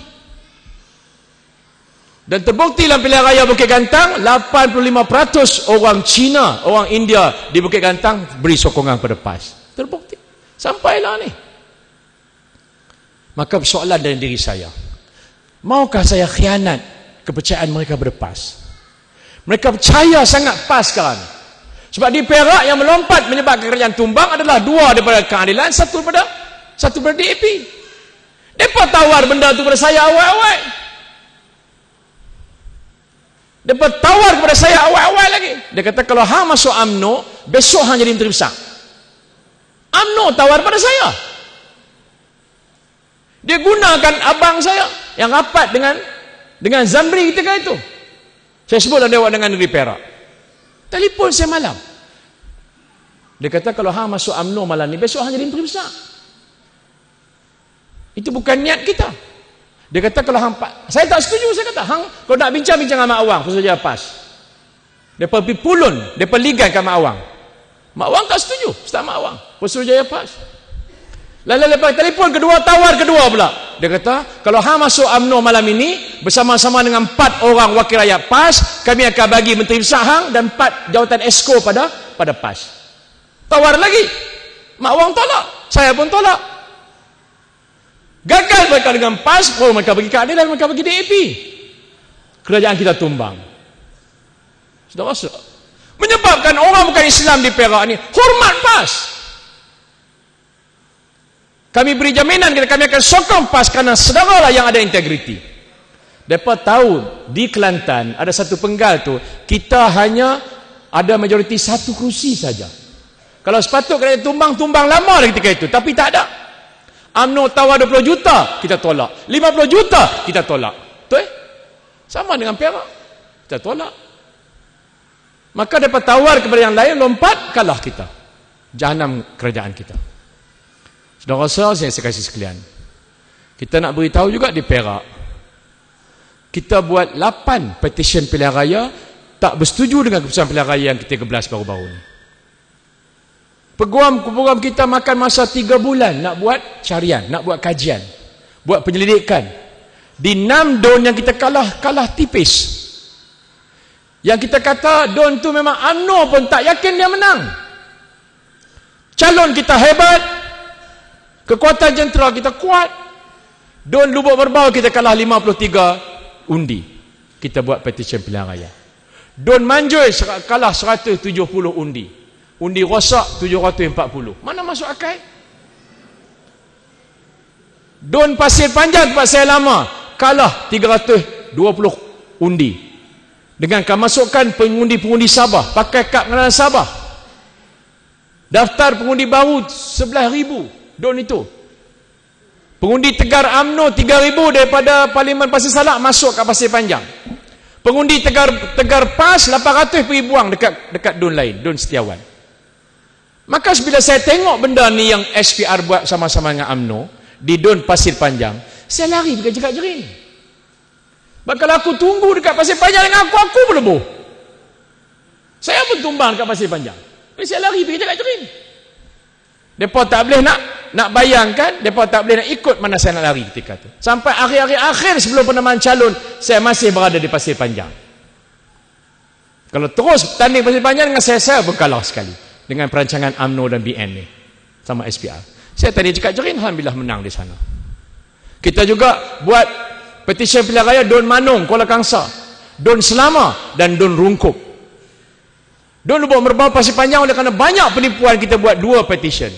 S1: Dan terbukti dalam pilihan raya Bukit Gantang, 85% orang Cina, orang India di Bukit Gantang beri sokongan kepada PAS. Terbukti. Sampailah ni. Maka soalan dari diri saya, maukah saya khianat kepercayaan mereka pada PAS? Mereka percaya sangat PAS sekarang. Sebab di Perak yang melompat menyebabkan kerajaan tumbang adalah 2 daripada keadilan, satu daripada DAP. Mereka tawar benda tu pada saya awal-awal. Mereka tawar kepada saya awal-awal lagi. Dia kata, kalau hang masuk UMNO, besok hang jadi menteri besar. UMNO tawar pada saya. Dia gunakan abang saya yang rapat dengan Zamri ketika itu. Saya sebut dalam Dewan dengan Negeri Perak. Telefon saya malam. Dia kata, kalau hang masuk UMNO malam ni, besok hang jadi menteri besar. Itu bukan niat kita. Dia kata, kalau hang, saya tak setuju. Saya kata, hang kalau nak bincang-bincang dengan Mak Awang, khusus saja PAS. Dia pergi pulun, dia perligan ke Mak Awang. Mak Awang tak setuju, Ustaz Mak Awang, khusus saja PAS. Lalu lepas telefon kedua, tawar kedua pula. Dia kata, kalau hang masuk UMNO malam ini bersama-sama dengan 4 orang wakil rakyat PAS, kami akan bagi menteri besar hang dan 4 jawatan esko pada PAS. Tawar lagi. Mak Wang tolak, saya pun tolak. Gagal mereka dengan PAS, mereka bagi keadilan, mereka bagi DAP. Kerajaan kita tumbang. Saudara-saudara, menyebabkan orang bukan Islam di Perak ni hormat PAS. Kami beri jaminan kami akan sokong PAS kerana saudaralah yang ada integriti. Mereka tahu di Kelantan ada satu penggal tu, kita hanya ada majoriti satu kerusi saja. Kalau sepatutnya tumbang lama dah ketika itu, tapi tak ada. UMNO tawar 20 juta, kita tolak. 50 juta, kita tolak. Betul? Sama dengan Perak. Kita tolak. Maka mereka tawar kepada yang lain, lompat, kalah kita. Jahanam kerajaan kita. Saudara-saudara saya kasih sekalian. Kita nak beritahu juga di Perak. Kita buat 8 petition pilihan raya tak bersetuju dengan keputusan pilihan raya yang ke-13 baru-baru ni. Peguam kita makan masa 3 bulan nak buat carian, nak buat kajian, buat penyelidikan. Di 6 don yang kita kalah tipis. Yang kita kata don tu memang UMNO pun tak yakin dia menang. Calon kita hebat, kekuatan jentera kita kuat. Don Lubuk Merbau kita kalah 53 undi. Kita buat petition pilihan raya. Don Manjoy kalah 170 undi. Undi rosak 740. Mana masuk akal? Don Pasir Panjang tempat saya lama kalah 320 undi. Dengan masukkan pengundi-pengundi Sabah, pakai kad pengenalan Sabah. Daftar pengundi baru 11,000 don itu. Pengundi Tegar UMNO 3,000 daripada Parlimen Pasir Salak masuk kat Pasir Panjang. Pengundi Tegar PAS 800 pergi buang dekat don lain, don Setiawan. Maka bila saya tengok benda ni yang SPR buat sama-sama dengan UMNO di don Pasir Panjang, saya lari pergi jerat-jerin. Bakal aku tunggu dekat Pasir Panjang dengan aku berlebuh. Saya pun tumbang dekat Pasir Panjang. Tapi saya lari pergi jerat-jerin. Mereka tak boleh nak bayangkan, mereka tak boleh nak ikut mana saya nak lari ketika itu. Sampai akhir sebelum penamaan calon, saya masih berada di Pasir Panjang. Kalau terus tanding Pasir Panjang dengan saya pun kalah sekali. Dengan perancangan UMNO dan BN ni. Sama SPR. Saya tadi cakap jerin, alhamdulillah menang di sana. Kita juga buat petition pilihan raya Don Manung, Kuala Kangsar, Don Selama dan Don Rungkup. Don Lubuk Merbau Pasir Panjang oleh kerana banyak penipuan kita buat 2 petition.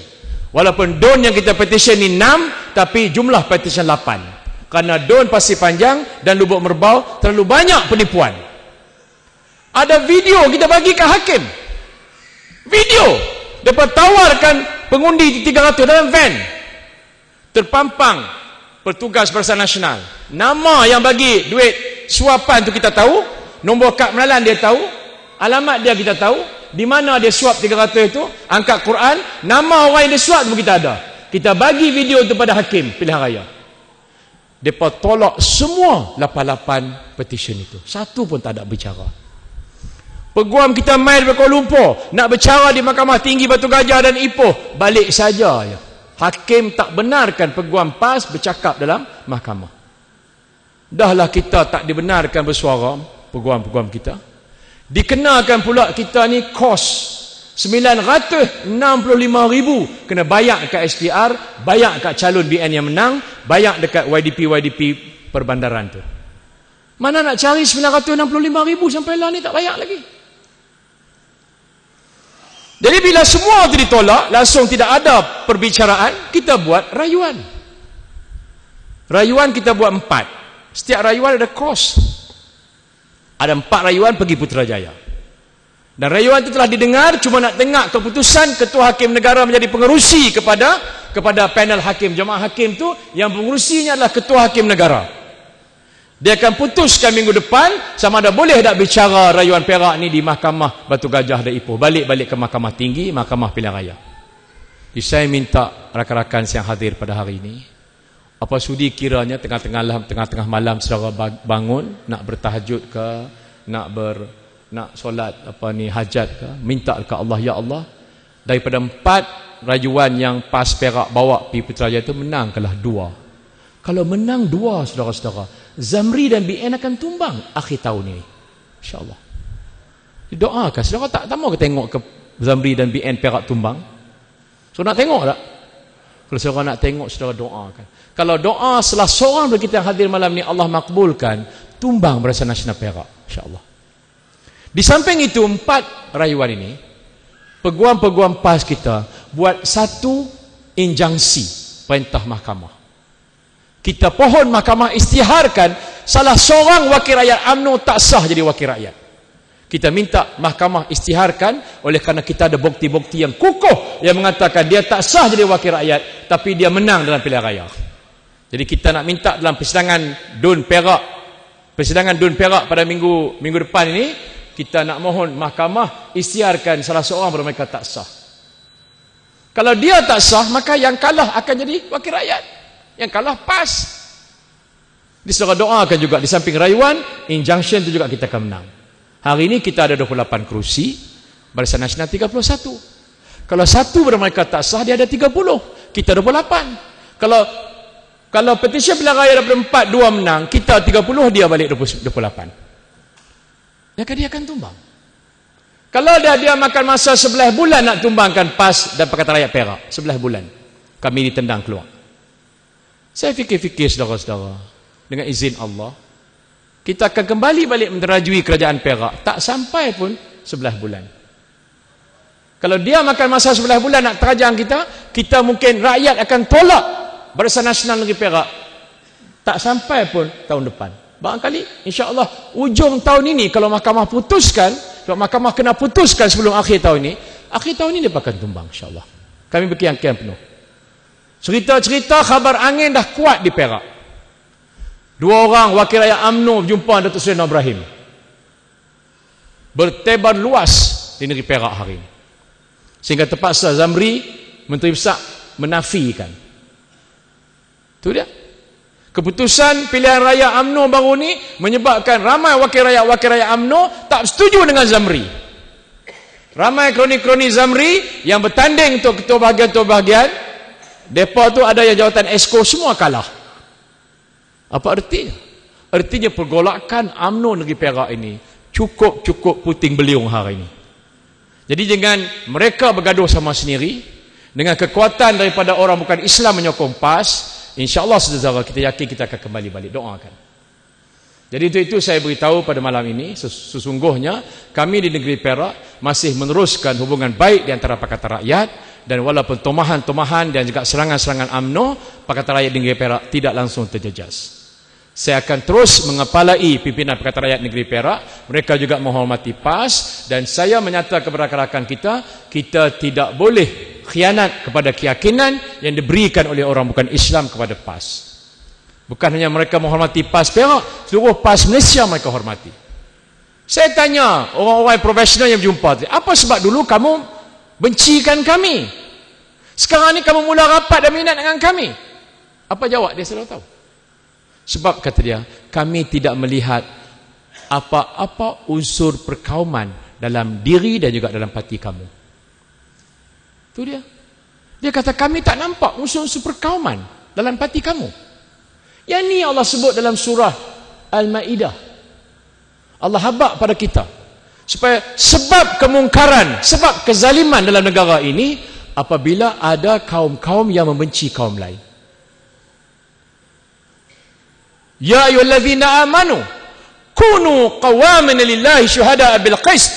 S1: Walaupun don yang kita petition ni 6, tapi jumlah petition 8. Kerana Don Pasir Panjang dan Lubuk Merbau terlalu banyak penipuan. Ada video kita bagi ke hakim. Video. Dapat tawarkan pengundi 300 dalam van. Terpampang petugas Barisan Nasional. Nama yang bagi duit suapan tu kita tahu. Nombor kad menalan dia tahu. Alamat dia kita tahu. Di mana dia suap 300 itu, angkat Quran, nama orang yang dia suap pun kita ada. Kita bagi video itu pada hakim pilihan raya. Mereka tolak semua 88 petition itu. Satu pun tak ada bicara. Peguam kita main dari Kuala Lumpur, nak bercara di Mahkamah Tinggi Batu Gajah dan Ipoh, balik saja. Hakim tak benarkan peguam PAS bercakap dalam mahkamah. Dahlah kita tak dibenarkan bersuara, peguam-peguam kita. Dikenakan pula kita ni kos 965,000 kena bayar kat SPR, bayar kat calon BN yang menang, bayar dekat YDP perbandaran tu. Mana nak cari 965,000 sampai lah ni tak bayar lagi. Jadi bila semua itu ditolak, langsung tidak ada perbicaraan, kita buat rayuan. Rayuan kita buat 4. Setiap rayuan ada kos. Ada 4 rayuan pergi Putrajaya. Dan rayuan itu telah didengar, cuma nak tengok keputusan Ketua Hakim Negara menjadi pengerusi kepada panel hakim. Jemaah hakim tu yang pengerusinya adalah Ketua Hakim Negara. Dia akan putuskan minggu depan sama ada boleh tak bicara rayuan Perak ni di Mahkamah Batu Gajah dan Ipoh. Balik ke Mahkamah Tinggi, Mahkamah Pilihan Raya. Jadi saya minta rakan-rakan yang hadir pada hari ini, apa sudi kiranya tengah-tengah malam saudara bangun nak bertahajud ke, nak solat hajat ke, minta ke Allah, ya Allah, daripada 4 rayuan yang PAS Perak bawa pergi Putrajaya itu, menangkanlah 2. Kalau menang 2 saudara-saudara, Zamri dan BN akan tumbang akhir tahun ini, insya-Allah. Doakan saudara, tak mau ke tengok ke Zamri dan BN Perak tumbang? So nak tengok tak? Kalau saudara nak tengok, saudara doakan. Kalau doa salah seorang dari kita yang hadir malam ni Allah makbulkan, tumbang Barisan Nasional Perak, insya-Allah. Di samping itu 4 rayuan ini, peguam-peguam PAS kita buat satu injunksi perintah mahkamah. Kita pohon mahkamah isytiharkan salah seorang wakil rakyat UMNO tak sah jadi wakil rakyat. Kita minta mahkamah isytiharkan oleh kerana kita ada bukti-bukti yang kukuh yang mengatakan dia tak sah jadi wakil rakyat, tapi dia menang dalam pilihan raya. Jadi kita nak minta dalam persidangan DUN Perak pada minggu depan ini, kita nak mohon mahkamah isytiharkan salah seorang daripada mereka tak sah. Kalau dia tak sah, maka yang kalah akan jadi wakil rakyat. Yang kalah PAS. Disaudara doakan juga di samping rayuan, injunction itu juga kita akan menang. Hari ini kita ada 28 kerusi, Barisan Nasional 31. Kalau satu daripada mereka tak sah, dia ada 30. Kita 28. Kalau petisi pilihan raya daripada 4-2 menang, kita 30, dia balik 28. Maka dia akan tumbang. Kalau dia makan masa 11 bulan nak tumbangkan PAS dan Pakatan Rakyat Perak, 11 bulan kami ditendang keluar. Saya fikir-fikir saudara-saudara, dengan izin Allah, kita akan kembali balik menterajui kerajaan Perak, tak sampai pun 11 bulan. Kalau dia makan masa 11 bulan nak terajang kita mungkin rakyat akan tolak Barisan Nasional Negeri Perak, tak sampai pun tahun depan. Barangkali insya-Allah ujung tahun ini, kalau mahkamah putuskan, kalau mahkamah kena putuskan sebelum akhir tahun ini dia akan tumbang insya-Allah. Kami berkeyakinan penuh. Cerita-cerita khabar angin dah kuat di Perak. 2 orang wakil rakyat UMNO berjumpa Datuk Seri Anwar Ibrahim. Bertebar luas di negeri Perak hari ini. Sehingga terpaksa Zamri, Menteri Besar, menafikan. Itu dia. Keputusan pilihan raya UMNO baru ni menyebabkan ramai wakil rakyat UMNO tak setuju dengan Zamri. Ramai kroni-kroni Zamri yang bertanding untuk ketua bahagian, depa tu ada yang jawatan esko, semua kalah. Apa artinya? Artinya pergolakan UMNO negeri Perak ini cukup puting beliung hari ini. Jadi dengan mereka bergaduh sama sendiri, dengan kekuatan daripada orang bukan Islam menyokong PAS, insya-Allah saudara, kita yakin kita akan kembali balik. Doakan. Jadi itu saya beritahu pada malam ini, sesungguhnya kami di negeri Perak masih meneruskan hubungan baik di antara Pakatan Rakyat, dan walaupun tomahan-tomahan dan juga serangan-serangan UMNO, Pakatan Rakyat negeri Perak tidak langsung terjejas. Saya akan terus mengepalai pimpinan Pakatan Rakyat negeri Perak, mereka juga menghormati PAS, dan saya menyatakan kepada rakan-rakan kita tidak boleh khianat kepada keyakinan yang diberikan oleh orang bukan Islam kepada PAS. Bukan hanya mereka menghormati PAS Perak, seluruh PAS Malaysia mereka hormati. Saya tanya orang-orang profesional yang berjumpa, apa sebab dulu kamu bencikan kami? Sekarang ni kamu mula rapat dan minat dengan kami. Apa jawab dia? Saya tahu. Sebab kata dia, kami tidak melihat apa-apa unsur perkauman dalam diri dan juga dalam parti kamu. Itu dia. Dia kata kami tak nampak unsur-unsur perkauman dalam parti kamu. Yang ni Allah sebut dalam surah Al-Ma'idah. Allah habaq pada kita supaya sebab kemungkaran, sebab kezaliman dalam negara ini apabila ada kaum-kaum yang membenci kaum lain. Ya ayyuhallazina amanu kunu qawamin lillahi syuhada'a bil qist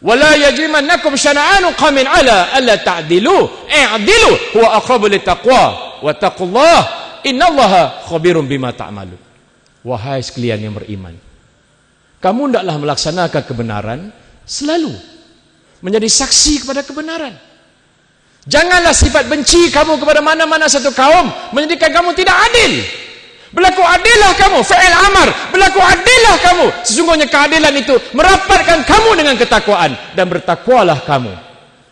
S1: wa la yajrimannakum shana'anu qaumin ala alla ta'dilu i'dilu huwa aqrabu littaqwa wa taqullaha innallaha khabirun bima ta'malun. Wahai sekalian yang beriman, kamu hendaklah melaksanakan kebenaran, selalu menjadi saksi kepada kebenaran. Janganlah sifat benci kamu kepada mana-mana satu kaum menjadikan kamu tidak adil. Berlaku adillah kamu, fa'il amar, berlaku adillah kamu. Sesungguhnya keadilan itu merapatkan kamu dengan ketakwaan, dan bertakwalah kamu.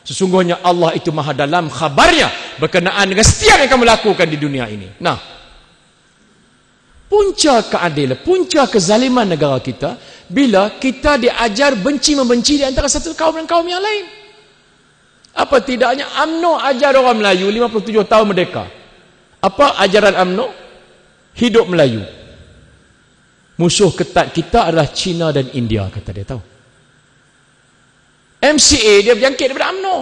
S1: Sesungguhnya Allah itu maha dalam khabarnya berkenaan dengan setiap yang kamu lakukan di dunia ini. Nah, punca keadilan, punca kezaliman negara kita bila kita diajar benci-membenci di antara satu kaum dan kaum yang lain. Apa tidaknya UMNO ajar orang Melayu 57 tahun merdeka. Apa ajaran UMNO? Hidup Melayu. Musuh ketat kita adalah China dan India, kata dia, tahu. MCA dia berjangkit daripada UMNO.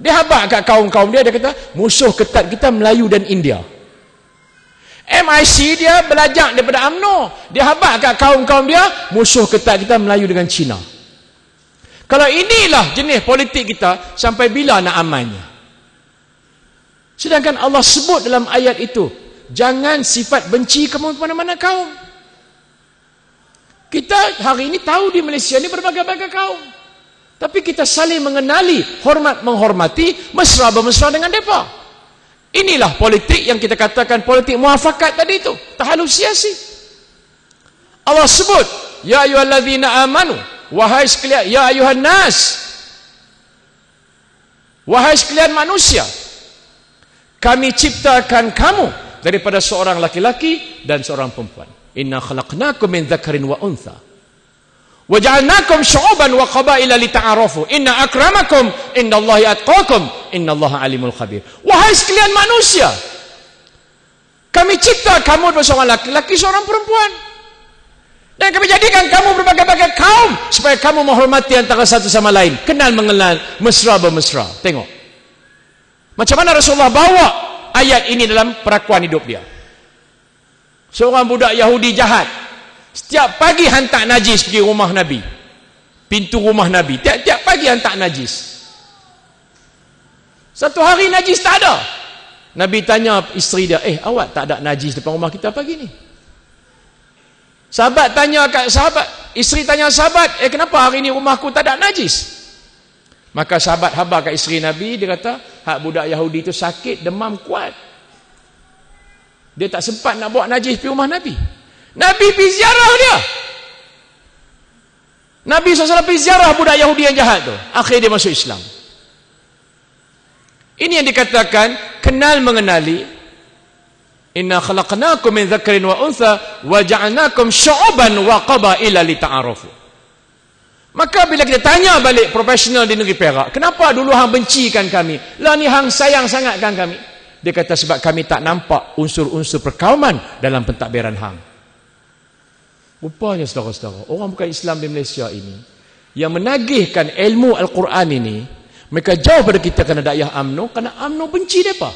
S1: Dia habaq kat kaum-kaum dia kata musuh ketat kita Melayu dan India. MIC dia belajar daripada UMNO. Dia habaq kat kaum-kaum dia musuh ketat kita Melayu dengan China. Kalau inilah jenis politik kita, sampai bila nak amannya? Sedangkan Allah sebut dalam ayat itu, jangan sifat benci kamu kepada mana kaum. Kita hari ini tahu di Malaysia ini berbagai-bagai kaum. Tapi kita saling mengenali, hormat menghormati, mesra bermesra dengan mereka. Inilah politik yang kita katakan politik muafakat tadi itu. Tahalus siasi. Allah sebut, ya ayyuhallazina amanu, wahai sekalian, ya ayyuhan nas, wahai sekalian manusia, kami ciptakan kamu daripada seorang laki-laki dan seorang perempuan. Inna khalaqnakum min dzakarin wa untha wa ja'alnakum syu'uban wa qabaila lita'arafu. Inna akramakum indallahi atqakum innallaha alimul khabir. Wahai sekalian manusia, kami cipta kamu daripada seorang laki-laki, seorang perempuan. Dan kami jadikan kamu berbagai-bagai kaum supaya kamu menghormati antara satu sama lain, kenal mengenal, mesra bermesra. Tengok macam mana Rasulullah bawa ayat ini dalam perakuan hidup dia. Seorang budak Yahudi jahat, setiap pagi hantar najis pergi rumah Nabi, pintu rumah Nabi, tiap-tiap pagi hantar najis. Satu hari najis tak ada. Nabi tanya isteri dia, awak tak ada najis depan rumah kita pagi ni? Sahabat tanya kat sahabat, isteri tanya sahabat, kenapa hari ni rumahku tak ada najis? Maka sahabat khabar kat isteri Nabi, dia kata, hak budak Yahudi tu sakit, demam kuat. Dia tak sempat nak bawa najis pergi rumah Nabi. Nabi pergi ziarah dia. Nabi SAW pergi ziarah budak Yahudi yang jahat tu. Akhir dia masuk Islam. Ini yang dikatakan kenal mengenali. Inna khalaqnakum min dzakarin wa untha wa ja'alnakum syu'uban wa qabaila lita'arafu. Maka bila kita tanya balik profesional di negeri Perak, kenapa dulu hang bencikan kami? Lah ni hang sayang sangatkan kami. Dia kata sebab kami tak nampak unsur-unsur perkauman dalam pentadbiran hang. Rupanya saudara-saudara, orang bukan Islam di Malaysia ini yang menagihkan ilmu Al-Quran ini, mereka jauh pada kita kerana dakwah UMNO, kerana UMNO benci mereka.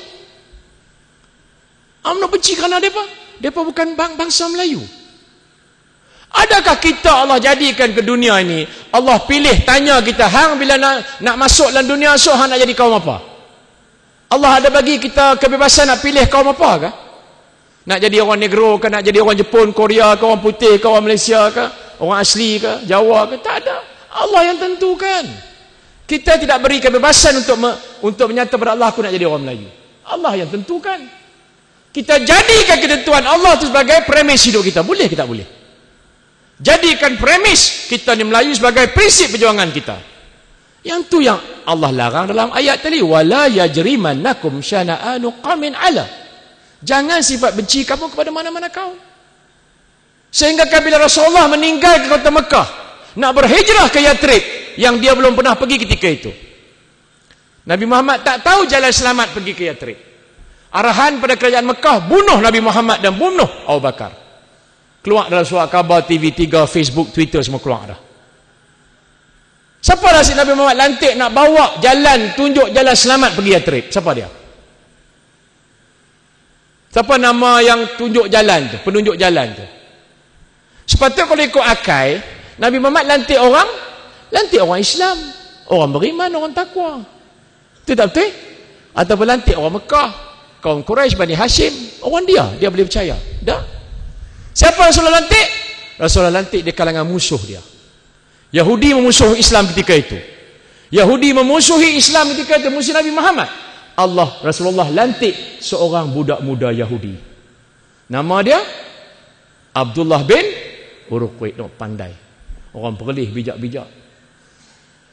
S1: UMNO benci kerana mereka. Mereka bukan bangsa Melayu. Adakah kita Allah jadikan ke dunia ini, Allah pilih tanya kita, hang bila nak masuk dalam dunia esok, hang nak jadi kaum apa? Allah ada bagi kita kebebasan nak pilih kaum apa ke? Nak jadi orang Negro ke, nak jadi orang Jepun, Korea ke, orang putih ke, orang Malaysia ke, orang asli ke, Jawa ke? Tak ada. Allah yang tentukan. Kita tidak beri kebebasan untuk menyata pada Allah, aku nak jadi orang Melayu. Allah yang tentukan. Kita jadikan ketentuan Allah itu sebagai premis hidup kita. Boleh kita boleh. Jadikan premis kita ni Melayu sebagai prinsip perjuangan kita. Yang tu yang Allah larang dalam ayat tadi. Wala yajrimannakum syana'anu qaumin ala. Jangan sifat benci kamu kepada mana-mana kaum. Sehingga bila Rasulullah meninggal ke kota Mekah, nak berhijrah ke Yathrib yang dia belum pernah pergi ketika itu, Nabi Muhammad tak tahu jalan selamat pergi ke Yathrib. Arahan pada kerajaan Mekah, bunuh Nabi Muhammad dan bunuh Abu Bakar. Keluar dalam surat khabar, TV3, Facebook, Twitter, semua keluar dah. Siapa dah si Nabi Muhammad lantik nak bawa jalan, tunjuk jalan selamat pergi Yathrib? Siapa dia? Siapa nama yang tunjuk jalan tu, penunjuk jalan tu? Sepatutnya kalau ikut akal, Nabi Muhammad lantik orang Islam, orang beriman, orang takwa. Itu tak betul? Ataupun lantik orang Mekah, kaum Quraisy, Bani Hashim, orang dia boleh percaya. Dah. Siapa Rasulullah lantik? Rasulullah lantik di kalangan musuh dia. Yahudi memusuhi Islam ketika itu. Yahudi memusuhi Islam ketika itu, musuh Nabi Muhammad. Rasulullah lantik seorang budak muda Yahudi. Nama dia Abdullah bin Urqaid. Pandai. Orang perlih, bijak-bijak.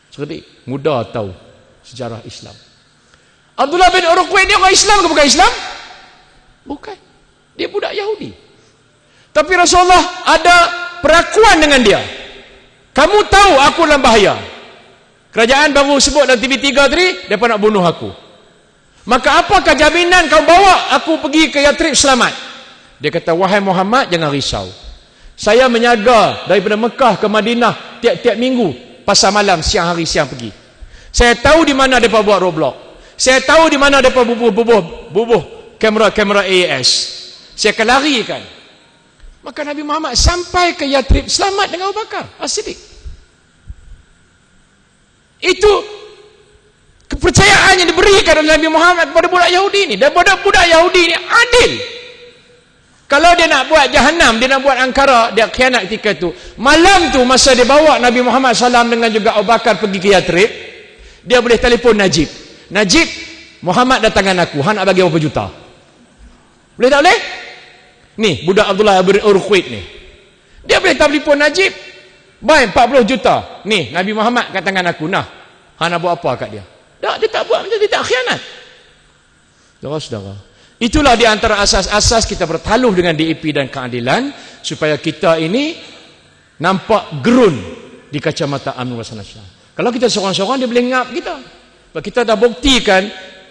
S1: Cerdik, muda tahu sejarah Islam. Abdullah bin Urqaid dia orang Islam ke bukan Islam? Bukan. Dia budak Yahudi. Tapi Rasulullah ada perakuan dengan dia. Kamu tahu aku dalam bahaya. Kerajaan baru sebut dalam TV3 tadi, mereka nak bunuh aku. Maka apakah jaminan kau bawa aku pergi ke Yathrib selamat? Dia kata, wahai Muhammad, jangan risau. Saya menjaga daripada Mekah ke Madinah tiap-tiap minggu, pasar malam, siang hari, siang pergi. Saya tahu di mana mereka buat roadblock. Saya tahu di mana mereka bubuh kamera AAS. Saya akan larikan. Maka Nabi Muhammad sampai ke Yathrib selamat dengan Abu Bakar As-Siddiq. Itu Kepercayaan yang diberikan oleh Nabi Muhammad kepada budak Yahudi ni, dan budak Yahudi ni adil. Kalau dia nak buat jahanam, dia nak buat angkara, dia khianat ketika tu. Malam tu masa dia bawa Nabi Muhammad SAW dengan juga Abu Bakar pergi ke Yathrib, dia boleh telefon Najib. Najib, Muhammad datangan aku, han nak bagi berapa juta? Boleh tak boleh? Ni budak Abdullah bin Urqaid ni, dia boleh telefon Najib, baik 40 juta. Ni Nabi Muhammad kat tangan aku, nah, han nak buat apa kat dia? Tak, dia tak buat macam, dia tak khianat. Saudara-saudara, itulah di antara asas-asas kita bertaluh dengan DAP dan keadilan, supaya kita ini nampak gerun di kacamata UMNO Barisan Nasional. Kalau kita seorang-seorang, dia boleh ngap kita. Sebab kita dah buktikan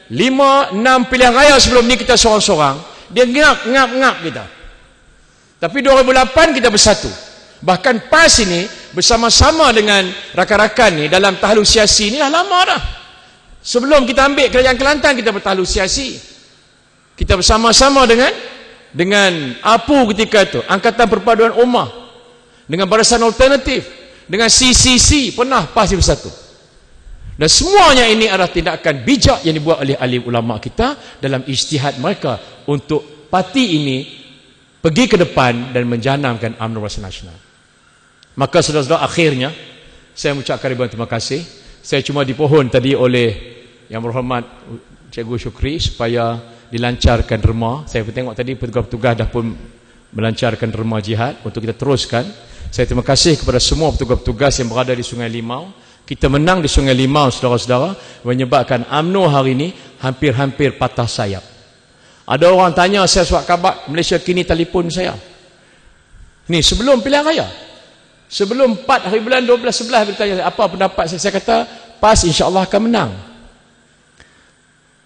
S1: 5-6 pilihan raya sebelum ni kita seorang-seorang, dia ngap kita. Tapi 2008 kita bersatu. Bahkan PAS ini bersama-sama dengan rakan-rakan ni dalam tahlul siasi ni dah lama dah. Sebelum kita ambil kerajaan Kelantan, kita bertahlul siasi. Kita bersama-sama dengan APU ketika itu, Angkatan Perpaduan Ummah, dengan Barisan Alternatif, dengan CCC, pernah PAS bersatu. Dan semuanya ini adalah tindakan bijak yang dibuat oleh alim ulama kita dalam ijtihad mereka untuk parti ini pergi ke depan dan menjanamkan UMNO Barisan Nasional. Maka saudara-saudara, akhirnya saya mengucapkan ribuan terima kasih. Saya cuma dipohon tadi oleh Yang Berhormat Cikgu Syukri supaya dilancarkan derma. Saya tengok tadi petugas-petugas dah pun melancarkan derma jihad untuk kita teruskan. Saya terima kasih kepada semua petugas-petugas yang berada di Sungai Limau. Kita menang di Sungai Limau, saudara-saudara, menyebabkan UMNO hari ini hampir-hampir patah sayap. Ada orang tanya saya surat khabar Malaysia Kini, telefon saya. Ni sebelum pilihan raya. Sebelum 4 hari bulan 12-11 bertanya apa pendapat saya. Saya kata PAS insya-Allah akan menang.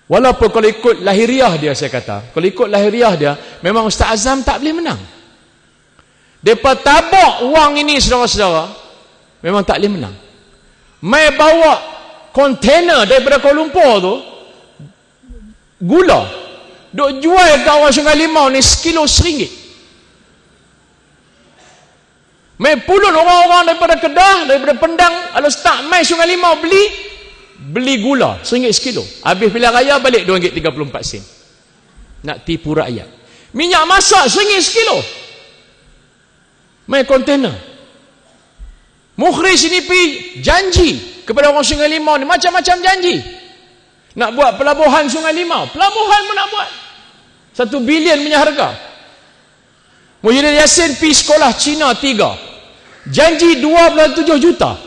S1: Walaupun kalau ikut lahiriah dia, saya kata, kalau ikut lahiriah dia, memang Ustaz Azam tak boleh menang. Depa tabak wang ini, saudara-saudara, memang tak boleh menang. Mai bawa kontainer daripada Kuala Lumpur tu gula, duk jual ke orang Sungai Limau ni sekilo RM1. Mai pulun orang-orang daripada Kedah, daripada Pendang, kalau start mai Sungai Limau beli gula RM1 sekilo. Habis pilihan raya balik RM2.34. Nak tipu rakyat. Minyak masak RM1 sekilo. Mai kontainer. Mukhris ini pergi janji kepada orang Sungai Limau ni, macam-macam janji. Nak buat pelabuhan Sungai Limau. Pelabuhan pun nak buat. 1 bilion punya harga. Muhyiddin Yassin pergi sekolah Cina 3. Janji 2.7 juta.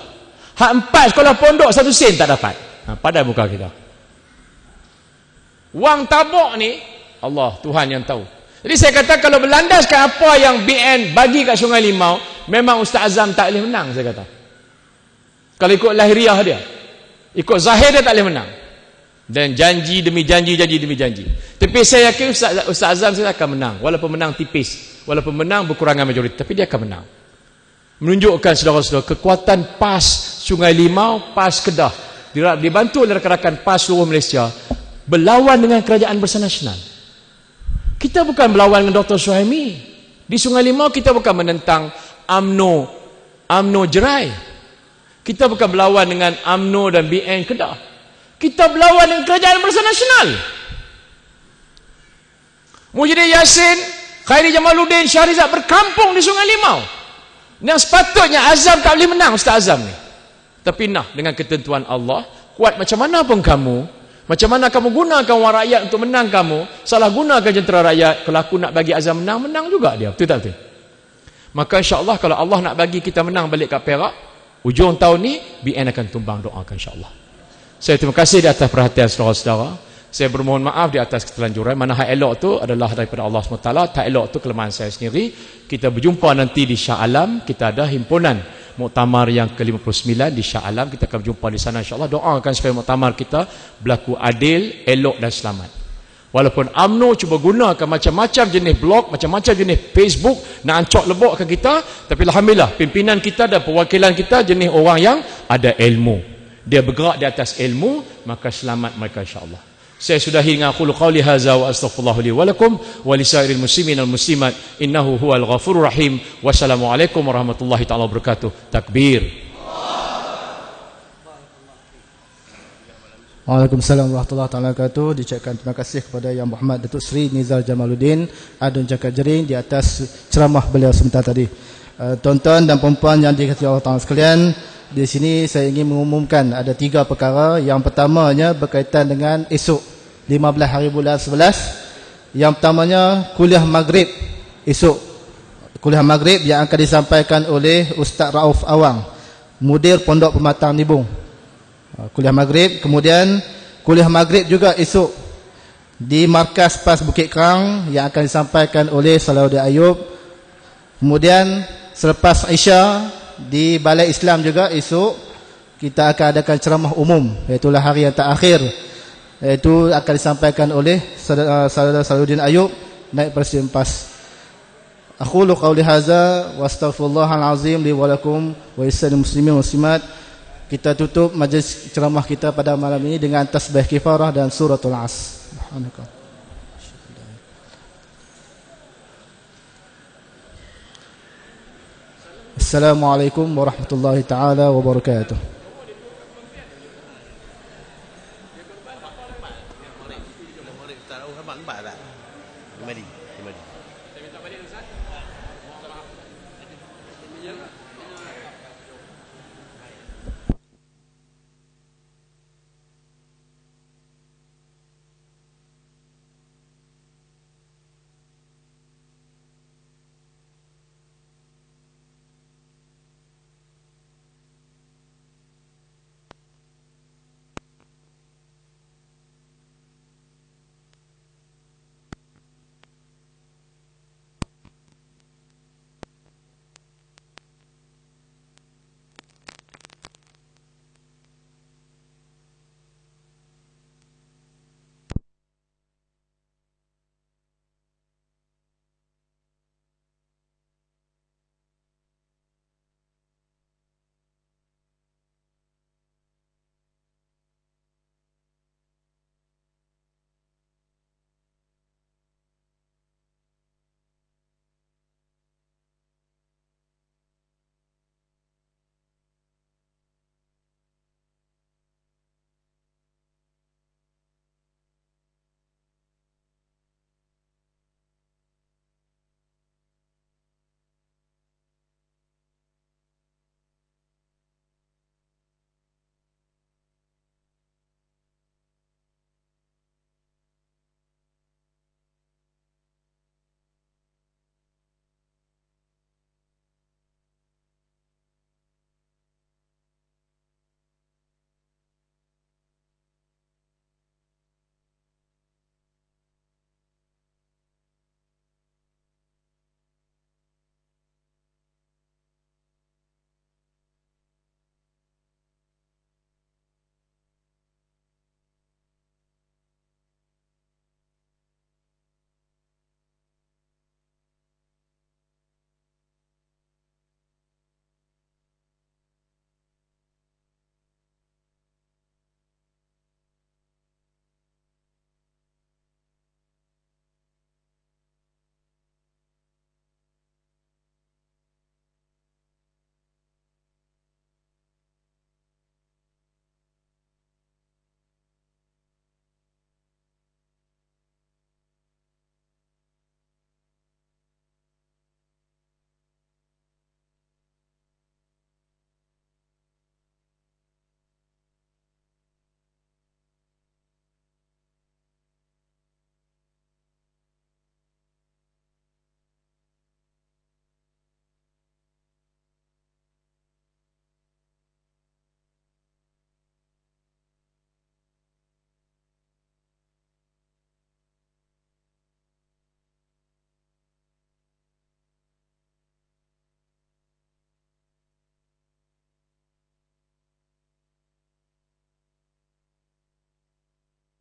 S1: Hak 4 sekolah pondok 1 sen tak dapat. Padai muka kita. Wang tabak ni, Allah, Tuhan yang tahu. Jadi saya kata kalau berlandaskan apa yang BN bagi kat Sungai Limau, memang Ustaz Azam tak boleh menang, saya kata. Kalau ikut lahiriah dia, ikut zahir dia tak boleh menang. Dan janji demi janji, janji demi janji. Tapi saya yakin Ustaz Azam saya akan menang. Walaupun menang tipis, walaupun menang berkurangan majoriti, tapi dia akan menang. Menunjukkan saudara-saudara kekuatan PAS Sungai Limau, PAS Kedah, dibantu oleh rakan-rakan PAS seluruh Malaysia, berlawan dengan Kerajaan Barisan Nasional. Kita bukan berlawan dengan Dr. Suhaimi. Di Sungai Limau kita bukan menentang UMNO Jerai. Kita bukan berlawan dengan UMNO dan BN Kedah. Kita berlawan dengan Kerajaan Barisan Nasional. Muhyiddin Yassin, Khairi Jamaluddin, Syahrizad berkampung di Sungai Limau. Yang sepatutnya Azam tak boleh menang, Ustaz Azam ni. Tapi dengan ketentuan Allah, kuat macam mana pun kamu, macam mana kamu gunakan wang rakyat untuk menang kamu, salah gunakan jentera rakyat, kalau aku nak bagi Azam menang, menang juga dia. Betul tak betul? Maka insya-Allah kalau Allah nak bagi kita menang balik kat Perak, ujung tahun ni BN akan tumbang, doakan insya-Allah. Saya terima kasih di atas perhatian saudara-saudara. Saya bermohon maaf di atas ketelanjuran. Mana hak elok tu adalah daripada Allah SWT. Tak elok tu kelemahan saya sendiri. Kita berjumpa nanti di Shah Alam. Kita ada himpunan muktamar yang ke-59 di Shah Alam. Kita akan berjumpa di sana insya-Allah. Doakan supaya muktamar kita berlaku adil, elok dan selamat. Walaupun UMNO cuba gunakan macam-macam jenis blog, macam-macam jenis Facebook nak ancok lebokkan kita, tapi alhamdulillah pimpinan kita dan perwakilan kita jenis orang yang ada ilmu. Dia bergerak di atas ilmu, maka selamat mereka insya-Allah. Saya sudahi dengan qulu qawli hadza wa astaghfirullah li wa lakum wa lisairil muslimin wal muslimat innahu huwal ghafurur rahim. Wassalamualaikum warahmatullahi taala wabarakatuh. Takbir.
S2: Waalaikumsalam warahmatullahi wabarakatuh. Diucapkan terima kasih kepada Yang Muhammad Datuk Seri Nizar Jamaluddin Adun Cakap Jering di atas ceramah beliau sebentar tadi. Tuan-tuan dan puan-puan yang dikasihi Allah Taala sekalian, di sini saya ingin mengumumkan ada 3 perkara. Yang pertamanya berkaitan dengan esok 15 hari bulan 11. Yang pertamanya kuliah maghrib esok. Kuliah maghrib yang akan disampaikan oleh Ustaz Rauf Awang, Mudir Pondok Pematang Nibung. Kuliah maghrib. Kemudian kuliah maghrib juga esok di Markas PAS Bukit Kerang yang akan disampaikan oleh Salahuddin Ayub. Kemudian selepas Isya di Balai Islam juga esok kita akan adakan ceramah umum, iaitu hari yang terakhir, iaitu akan disampaikan oleh Salahuddin Ayub, Naib Presiden PAS. Aqulu qawli hadza wa astaghfirullahal azim li wa lakum wa lisa'il muslimin wal muslimat. Kita tutup majlis ceramah kita pada malam ini dengan tasbih kifarah dan suratul As. Assalamualaikum warahmatullahi taala wabarakatuh.
S1: Saya minta balik Ustaz.